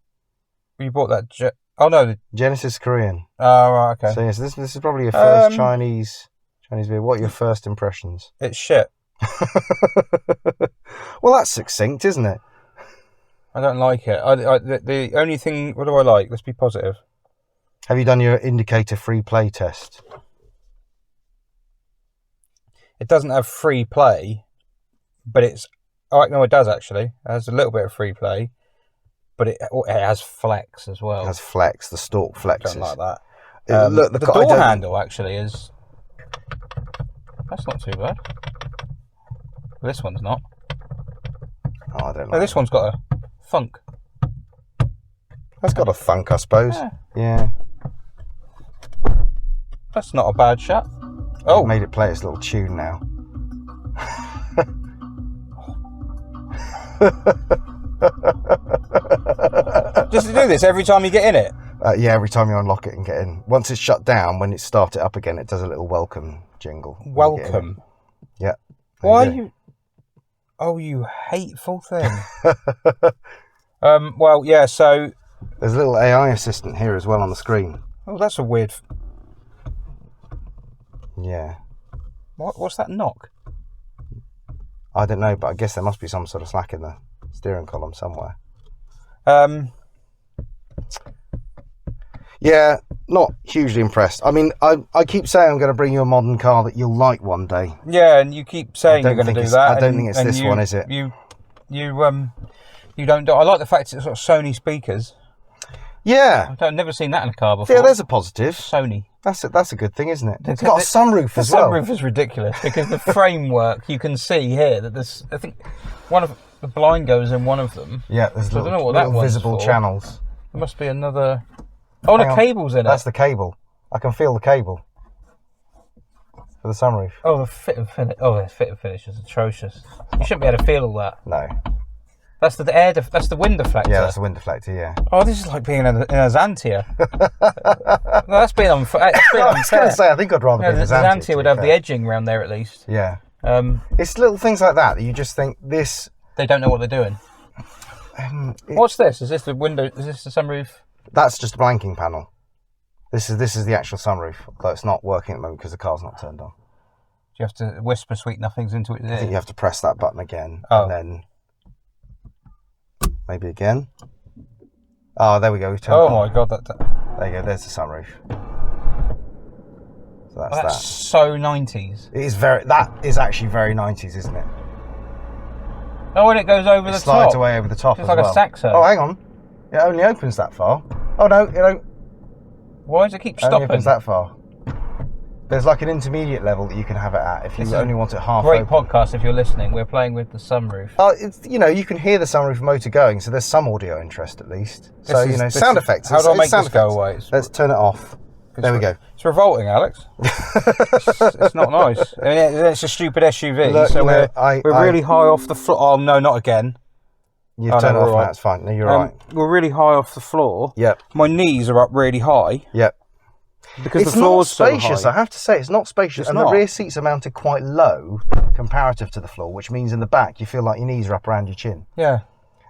Speaker 2: You bought that the
Speaker 1: Genesis Korean.
Speaker 2: Oh, right, okay.
Speaker 1: So yes, this is probably your first Chinese vehicle. What are your first impressions?
Speaker 2: It's shit.
Speaker 1: Well, that's succinct, isn't it?
Speaker 2: I don't like it. The only thing, what do I like? Let's be positive.
Speaker 1: Have you done your indicator free play test?
Speaker 2: It doesn't have free play, but it's... Oh, no, it does actually. It has a little bit of free play, but it has flex as well.
Speaker 1: It has flex, the stalk flexes.
Speaker 2: I don't like that.
Speaker 1: Look,
Speaker 2: the door handle actually is... That's not too bad. This one's not.
Speaker 1: Oh, I don't know.
Speaker 2: No, this one's got a thunk.
Speaker 1: That's got a thunk, I suppose. Yeah.
Speaker 2: That's not a bad shot.
Speaker 1: Oh, made it play its little tune now.
Speaker 2: Just to do this every time you get in it?
Speaker 1: Yeah, every time you unlock it and get in. Once it's shut down, when it starts it up again, it does a little welcome jingle.
Speaker 2: Welcome?
Speaker 1: Yeah.
Speaker 2: Why are you... Oh, you hateful thing. Well, yeah, so...
Speaker 1: There's a little AI assistant here as well on the screen.
Speaker 2: Oh, that's a weird...
Speaker 1: Yeah.
Speaker 2: What's that knock?
Speaker 1: I don't know, but I guess there must be some sort of slack in the steering column somewhere. Yeah, not hugely impressed. I mean, I keep saying I'm going to bring you a modern car that you'll like one day.
Speaker 2: Yeah, and you keep saying you're going to do that.
Speaker 1: I don't think it's this one, is it?
Speaker 2: You don't. I like the fact it's got Sony speakers.
Speaker 1: Yeah.
Speaker 2: I've never seen that in a car before.
Speaker 1: Yeah, there's a positive.
Speaker 2: Sony.
Speaker 1: That's a good thing, isn't it? It's got a sunroof as well.
Speaker 2: The sunroof is ridiculous because the framework, you can see here that there's, I think, one of the blind goes in one of them.
Speaker 1: Yeah, there's
Speaker 2: So I don't know what that
Speaker 1: little
Speaker 2: one's
Speaker 1: visible
Speaker 2: for.
Speaker 1: channels.
Speaker 2: There must be another. Oh, the cable's in it.
Speaker 1: That's the cable. I can feel the cable for the sunroof.
Speaker 2: Oh, the fit and finish. Oh, the fit and finish is atrocious. You shouldn't be able to feel all that.
Speaker 1: No.
Speaker 2: That's the air. That's the wind deflector.
Speaker 1: Yeah, that's the wind deflector. Yeah.
Speaker 2: Oh, this is like being in a Xantia. No, that's being unfair.
Speaker 1: I was going to say, I think I'd rather be in a
Speaker 2: the
Speaker 1: Xantia.
Speaker 2: Xantia would have the edging around there at least.
Speaker 1: Yeah. It's little things like that you just think this.
Speaker 2: They don't know what they're doing. What's this? Is this the window? Is this the sunroof?
Speaker 1: That's just a blanking panel. This is the actual sunroof, though it's not working at the moment because the car's not turned on.
Speaker 2: Do you have to whisper sweet nothings into it?
Speaker 1: I think you have to press that button again, and then maybe again. Oh, there we go. We've turned it on.
Speaker 2: My god,
Speaker 1: There you go. There's the sunroof. So that's that.
Speaker 2: So 90s.
Speaker 1: It is that is actually very 90s, isn't it?
Speaker 2: Oh, and it goes over the top.
Speaker 1: Slides away over the top
Speaker 2: It's
Speaker 1: as
Speaker 2: like
Speaker 1: well.
Speaker 2: a saxo.
Speaker 1: Oh, hang on. It only opens that far. Oh no,
Speaker 2: Why does it keep
Speaker 1: it only
Speaker 2: stopping?
Speaker 1: opens that far. There's like an intermediate level that you can have it at if you only want it half
Speaker 2: Great
Speaker 1: open.
Speaker 2: podcast if you're listening. We're playing with the sunroof.
Speaker 1: It's, you can hear the sunroof motor going, so there's some audio interest at least. So, sound effects.
Speaker 2: How do I make
Speaker 1: sound
Speaker 2: this go
Speaker 1: effects.
Speaker 2: away?
Speaker 1: Let's turn it off. There we go.
Speaker 2: It's revolting, Alex. it's not nice. I mean, it's a stupid SUV,
Speaker 1: Look,
Speaker 2: so we're really high off the floor. Oh, no, not again.
Speaker 1: You've turned it off now, it's fine. No, you're right.
Speaker 2: We're really high off the floor.
Speaker 1: Yep.
Speaker 2: My knees are up really high.
Speaker 1: Yep.
Speaker 2: Because
Speaker 1: it's
Speaker 2: the floor's
Speaker 1: not spacious,
Speaker 2: so high.
Speaker 1: I have to say. It's not spacious.
Speaker 2: It's
Speaker 1: and
Speaker 2: not.
Speaker 1: The rear seats are mounted quite low comparative to the floor, which means in the back you feel like your knees are up around your chin.
Speaker 2: Yeah.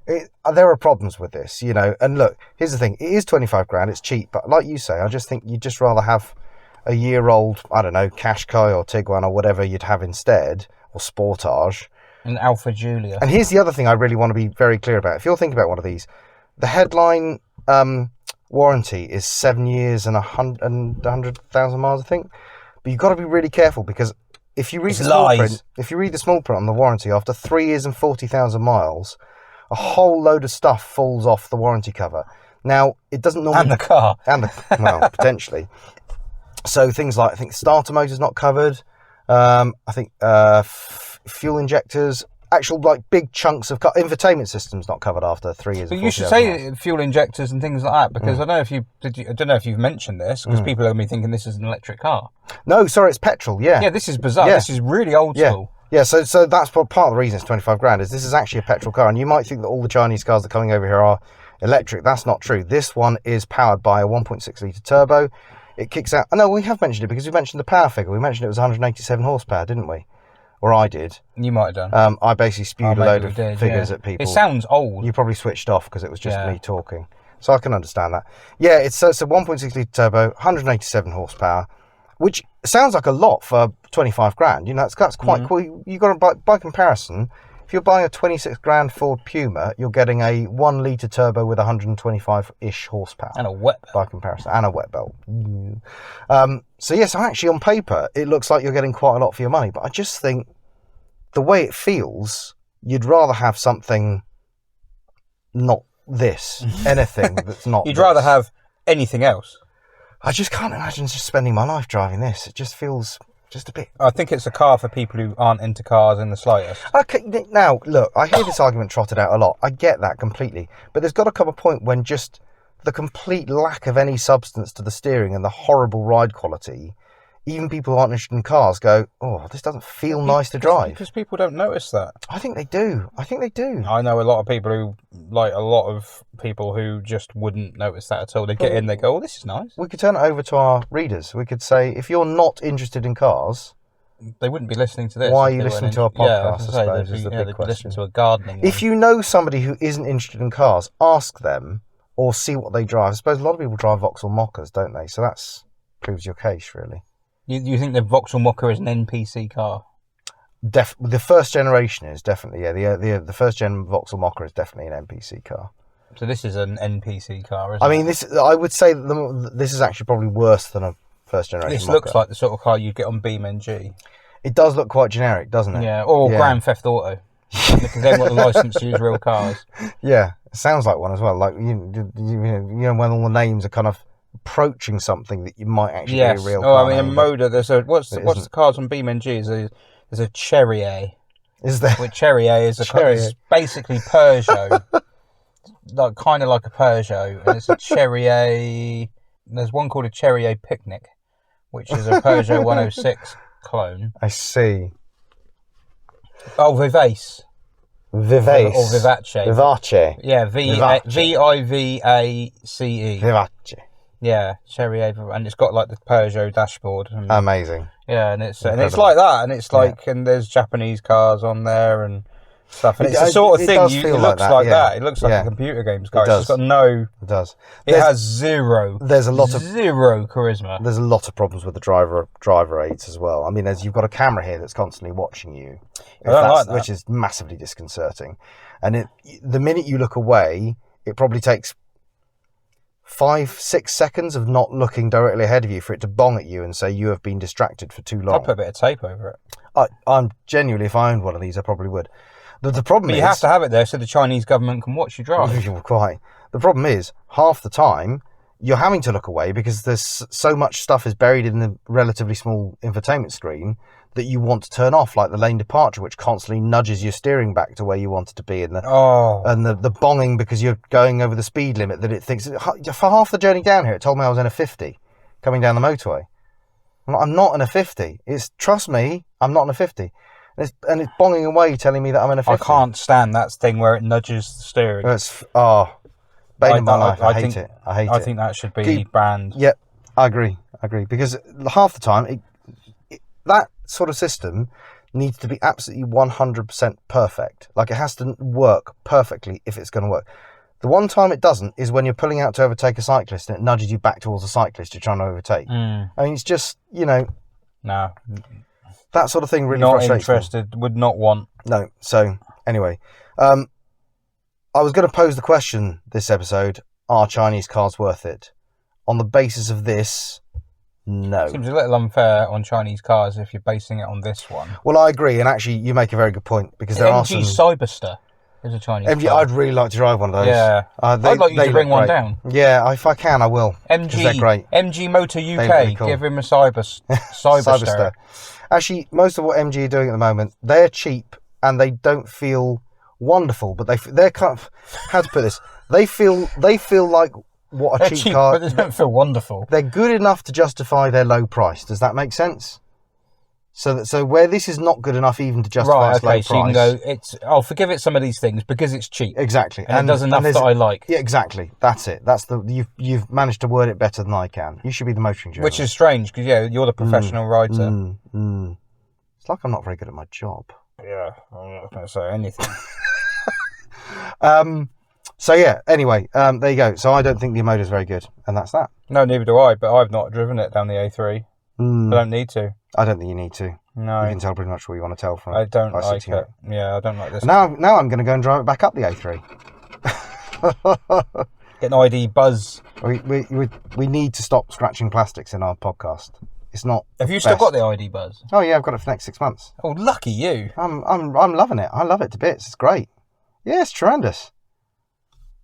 Speaker 1: There are problems with this, and look, here's the thing. It is 25 grand, it's cheap, but like you say, I just think you'd just rather have a year-old, I don't know, Qashqai or Tiguan or whatever you'd have instead, or Sportage.
Speaker 2: An Alfa Giulia.
Speaker 1: And here's the other thing I really want to be very clear about. If you're thinking about one of these, the headline warranty is 7 years and 100,000 miles, I think. But you've got to be really careful because if you read the small print on the warranty, after 3 years and 40,000 miles, a whole load of stuff falls off the warranty cover. Now, it doesn't normally...
Speaker 2: And the car.
Speaker 1: Well, potentially. So things like, I think starter motor's not covered. I think fuel injectors, actual like big chunks of infotainment systems not covered after 3 years.
Speaker 2: But you should say fuel injectors and things like that because I don't know if you've mentioned this because people are going to be thinking this is an electric car.
Speaker 1: No, sorry, it's petrol. Yeah.
Speaker 2: Yeah, this is bizarre.
Speaker 1: Yeah.
Speaker 2: This is really old school.
Speaker 1: Yeah, so that's part of the reason it's 25 grand is this is actually a petrol car, and you might think that all the Chinese cars that are coming over here are electric. That's not true. This one is powered by a 1.6 litre turbo. It kicks out. Oh, no, we have mentioned it because we mentioned the power figure. We mentioned it was 187 horsepower, didn't we? Or I did.
Speaker 2: You might have done.
Speaker 1: I basically spewed a load of figures at people.
Speaker 2: It sounds old.
Speaker 1: You probably switched off because it was just me talking. So I can understand that. Yeah, it's a 1.6 litre turbo, 187 horsepower, which sounds like a lot for 25 grand. That's quite cool. You got to by comparison, if you're buying a 26 grand Ford Puma, you're getting a 1 litre turbo with 125-ish horsepower.
Speaker 2: And a wet belt.
Speaker 1: By comparison. And a wet belt. So yes, actually on paper, it looks like you're getting quite a lot for your money. But I just think the way it feels, you'd rather have something not this. Anything that's not
Speaker 2: You'd rather have anything else.
Speaker 1: I just can't imagine just spending my life driving this. It just feels just a bit...
Speaker 2: I think it's a car for people who aren't into cars in the slightest.
Speaker 1: Okay, now, look, I hear this argument trotted out a lot. I get that completely. But there's got to come a point when just the complete lack of any substance to the steering and the horrible ride quality, even people who aren't interested in cars go, oh, this doesn't feel nice to drive.
Speaker 2: Because people don't notice that.
Speaker 1: I think they do.
Speaker 2: I know a lot of people who just wouldn't notice that at all. They get in, they go, oh, this is nice.
Speaker 1: We could turn it over to our readers. We could say, if you're not interested in cars,
Speaker 2: they wouldn't be listening to this.
Speaker 1: Why are you listening to our podcast, I suppose, is the big
Speaker 2: they'd
Speaker 1: question.
Speaker 2: listen to a gardening one.
Speaker 1: If you know somebody who isn't interested in cars, ask them or see what they drive. I suppose a lot of people drive Vauxhall Mockers, don't they? So that proves your case, really.
Speaker 2: You think the Vauxhall Mocker is an NPC car?
Speaker 1: The first generation is definitely, the first gen Vauxhall Mocker is definitely an NPC car.
Speaker 2: So this is an NPC car, isn't it?
Speaker 1: I would say that this is actually probably worse than a first generation
Speaker 2: This
Speaker 1: Mocker.
Speaker 2: looks like the sort of car you'd get on BeamNG.
Speaker 1: It does look quite generic, doesn't it?
Speaker 2: Yeah, or Grand Theft Auto. because they want the license to use real cars.
Speaker 1: Yeah, it sounds like one as well. Like when all the names are kind of approaching something that you might actually be a real car.
Speaker 2: I mean, in Omoda, there's a what's the cars on BeamNG? There's a Cherrier.
Speaker 1: Is there?
Speaker 2: Which Cherrier is is basically Peugeot, like kind of like a Peugeot, and it's a Cherrier. There's one called a Cherrier Picnic, which is a Peugeot 106 clone.
Speaker 1: I see.
Speaker 2: Oh, Vivace.
Speaker 1: Vivace.
Speaker 2: Or Vivace.
Speaker 1: Vivace.
Speaker 2: Yeah, Vivace.
Speaker 1: Vivace.
Speaker 2: Yeah, Cherrier, and it's got like the Peugeot dashboard. And,
Speaker 1: amazing.
Speaker 2: Yeah, and it's like that, and it's like, and there's Japanese cars on there and stuff, and it's the sort of thing. It looks like that. It looks like a computer games car. It's got no.
Speaker 1: It does.
Speaker 2: It has zero.
Speaker 1: There's a lot of
Speaker 2: zero charisma.
Speaker 1: There's a lot of problems with the driver aids as well. I mean, as you've got a camera here that's constantly watching you,
Speaker 2: I don't like that.
Speaker 1: which is massively disconcerting. And the minute you look away, it probably takes 5-6 seconds of not looking directly ahead of you for it to bong at you and say you have been distracted for too long.
Speaker 2: I'll put a bit of tape over it.
Speaker 1: I'm genuinely, if I owned one of these, I probably would. The problem is
Speaker 2: you have to have it there so the Chinese government can watch you drive.
Speaker 1: Quite. The problem is half the time you're having to look away because there's so much stuff is buried in the relatively small infotainment screen that you want to turn off, like the lane departure, which constantly nudges your steering back to where you want it to be, and the bonging because you're going over the speed limit that it thinks. For half the journey down here, it told me I was in a 50 coming down the motorway. I'm not in a 50. Trust me, I'm not in a 50. And it's bonging away telling me that I'm in a 50.
Speaker 2: I can't stand that thing where it nudges the steering.
Speaker 1: It's bane of my life. I hate it. I
Speaker 2: think that should be banned.
Speaker 1: Yeah, I agree. Because half the time, that sort of system needs to be absolutely 100% perfect. Like, it has to work perfectly if it's going to work. The one time it doesn't is when you're pulling out to overtake a cyclist and it nudges you back towards a cyclist you're trying to overtake. I mean, it's just,
Speaker 2: No.
Speaker 1: That sort of thing really
Speaker 2: not
Speaker 1: frustrates
Speaker 2: interested,
Speaker 1: me.
Speaker 2: Would not want.
Speaker 1: No. So, anyway. I was going to pose the question this episode, are Chinese cars worth it? On the basis of this, no.
Speaker 2: Seems a little unfair on Chinese cars if you're basing it on this one.
Speaker 1: Well, I agree, and actually you make a very good point, because there are some...
Speaker 2: Cyberster is a Chinese car.
Speaker 1: I'd really like to drive one of those.
Speaker 2: Yeah. I'd like you to bring one down.
Speaker 1: Yeah, if I can, I will.
Speaker 2: They're great. MG Motor UK, really cool. Give him a Cyberster.
Speaker 1: Actually, most of what MG are doing at the moment, they're cheap and they don't feel wonderful, but they're kind of, how to put this, they feel like what a cheap car.
Speaker 2: But they don't feel wonderful.
Speaker 1: They're good enough to justify their low price. Does that make sense? So where this is not good enough even to justify its low price.
Speaker 2: So you can go, I'll forgive it some of these things because it's cheap.
Speaker 1: Exactly.
Speaker 2: And it does enough that I like.
Speaker 1: Yeah, exactly. That's it. You've managed to word it better than I can. You should be the motoring journalist.
Speaker 2: Which is strange because you're the professional writer.
Speaker 1: It's like I'm not very good at my job.
Speaker 2: Yeah, I'm not going to say anything.
Speaker 1: So yeah, anyway, there you go. So I don't think the Omoda is very good, and that's that.
Speaker 2: No, neither do I, but I've not driven it down the A3. I don't need to.
Speaker 1: I don't think you need to.
Speaker 2: No.
Speaker 1: You can tell pretty much what you want to tell from it.
Speaker 2: I don't like it. Yeah, I don't like this.
Speaker 1: Now I'm going to go and drive it back up the A3.
Speaker 2: Get an ID buzz.
Speaker 1: We need to stop scratching plastics in our podcast. It's not.
Speaker 2: Have you still got the ID buzz?
Speaker 1: Oh yeah, I've got it for the next 6 months.
Speaker 2: Oh, lucky you.
Speaker 1: I'm loving it. I love it to bits. It's great. Yeah, it's tremendous.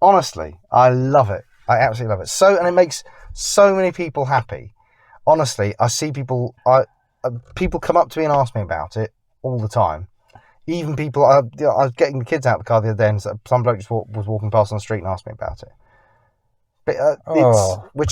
Speaker 1: Honestly, I love it. I absolutely love it. And it makes so many people happy. Honestly, I see people come up to me and ask me about it all the time. Even people, I was getting the kids out of the car the other day and some bloke just was walking past on the street and asked me about it. But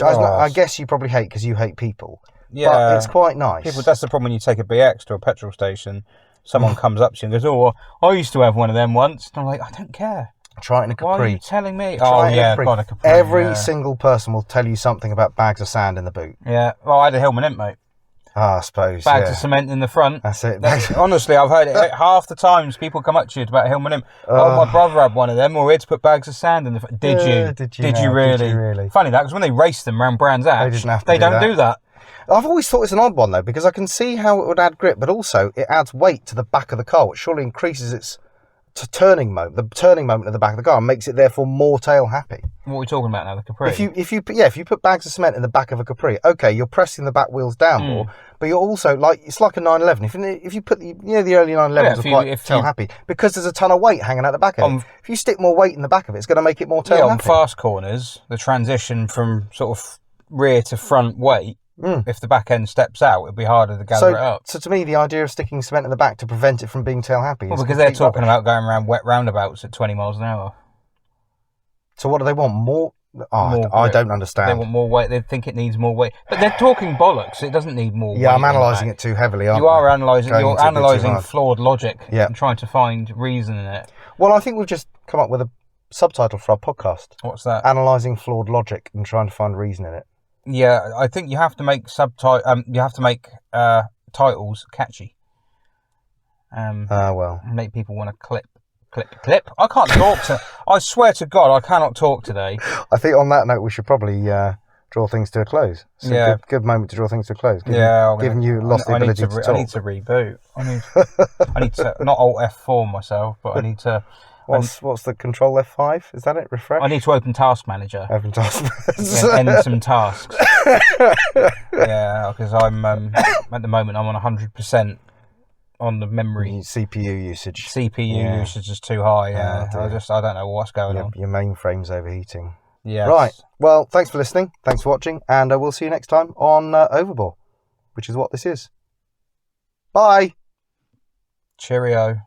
Speaker 1: I guess you probably hate because you hate people.
Speaker 2: Yeah.
Speaker 1: But it's quite nice.
Speaker 2: People, that's the problem when you take a BX to a petrol station. Someone comes up to you and goes, "Oh, I used to have one of them once." And I'm like, I don't care.
Speaker 1: Try it in a Capri.
Speaker 2: Why are you telling me?
Speaker 1: Try it in a
Speaker 2: Capri.
Speaker 1: Every single person will tell you something about bags of sand in the boot.
Speaker 2: Yeah. Well, I had a Hillman Imp, mate.
Speaker 1: I suppose.
Speaker 2: Bags of cement in the front.
Speaker 1: That's it.
Speaker 2: Honestly, I've heard it half the times people come up to you about a Hillman Imp. My brother had one of them, or we had to put bags of sand in the front. Did you really? Funny that, because when they race them around Brands Hatch, they don't do that.
Speaker 1: I've always thought it's an odd one though, because I can see how it would add grip, but also it adds weight to the back of the car, which surely increases its turning moment, the turning moment at the back of the car, and makes it therefore more tail happy.
Speaker 2: What are we talking about now? The Capri.
Speaker 1: If you put bags of cement in the back of a Capri, okay, you're pressing the back wheels down more, but you're also it's like a 911. If you put the early 911s are quite tail happy because there's a ton of weight hanging out the back of it. If you stick more weight in the back of it, it's going to make it more tail happy.
Speaker 2: On fast corners, the transition from sort of rear to front weight. If the back end steps out, it'd be harder to gather it up.
Speaker 1: So to me, the idea of sticking cement in the back to prevent it from being tail happy is
Speaker 2: because they're talking about going around wet roundabouts at 20 miles an hour.
Speaker 1: So what do they want? More? I don't understand.
Speaker 2: They want more weight. They think it needs more weight. But they're talking bollocks. It doesn't need more weight.
Speaker 1: Yeah, I'm analysing it too heavily, aren't
Speaker 2: you? You're analysing flawed logic and trying to find reason in it.
Speaker 1: Well, I think we've just come up with a subtitle for our podcast.
Speaker 2: What's that?
Speaker 1: Analysing flawed logic and trying to find reason in it.
Speaker 2: Yeah, I think you have to make titles catchy. Make people want to clip. I can't talk I swear to God, I cannot talk today.
Speaker 1: I think on that note, we should probably draw things to a close. So good moment to draw things to a close. Given you lost the ability to talk.
Speaker 2: I need to reboot. I need to not Alt F4 myself, but I need to.
Speaker 1: What's the Control F5? Is that it? Refresh?
Speaker 2: I need to open Task Manager.
Speaker 1: Open Task Manager.
Speaker 2: End some tasks. Yeah, because I'm at the moment I'm on 100% on the memory.
Speaker 1: CPU usage.
Speaker 2: CPU usage is too high. Yeah, I don't know what's going on.
Speaker 1: Your mainframe's overheating.
Speaker 2: Yeah.
Speaker 1: Right. Well, thanks for listening. Thanks for watching, and we'll see you next time on Overbore, which is what this is. Bye.
Speaker 2: Cheerio.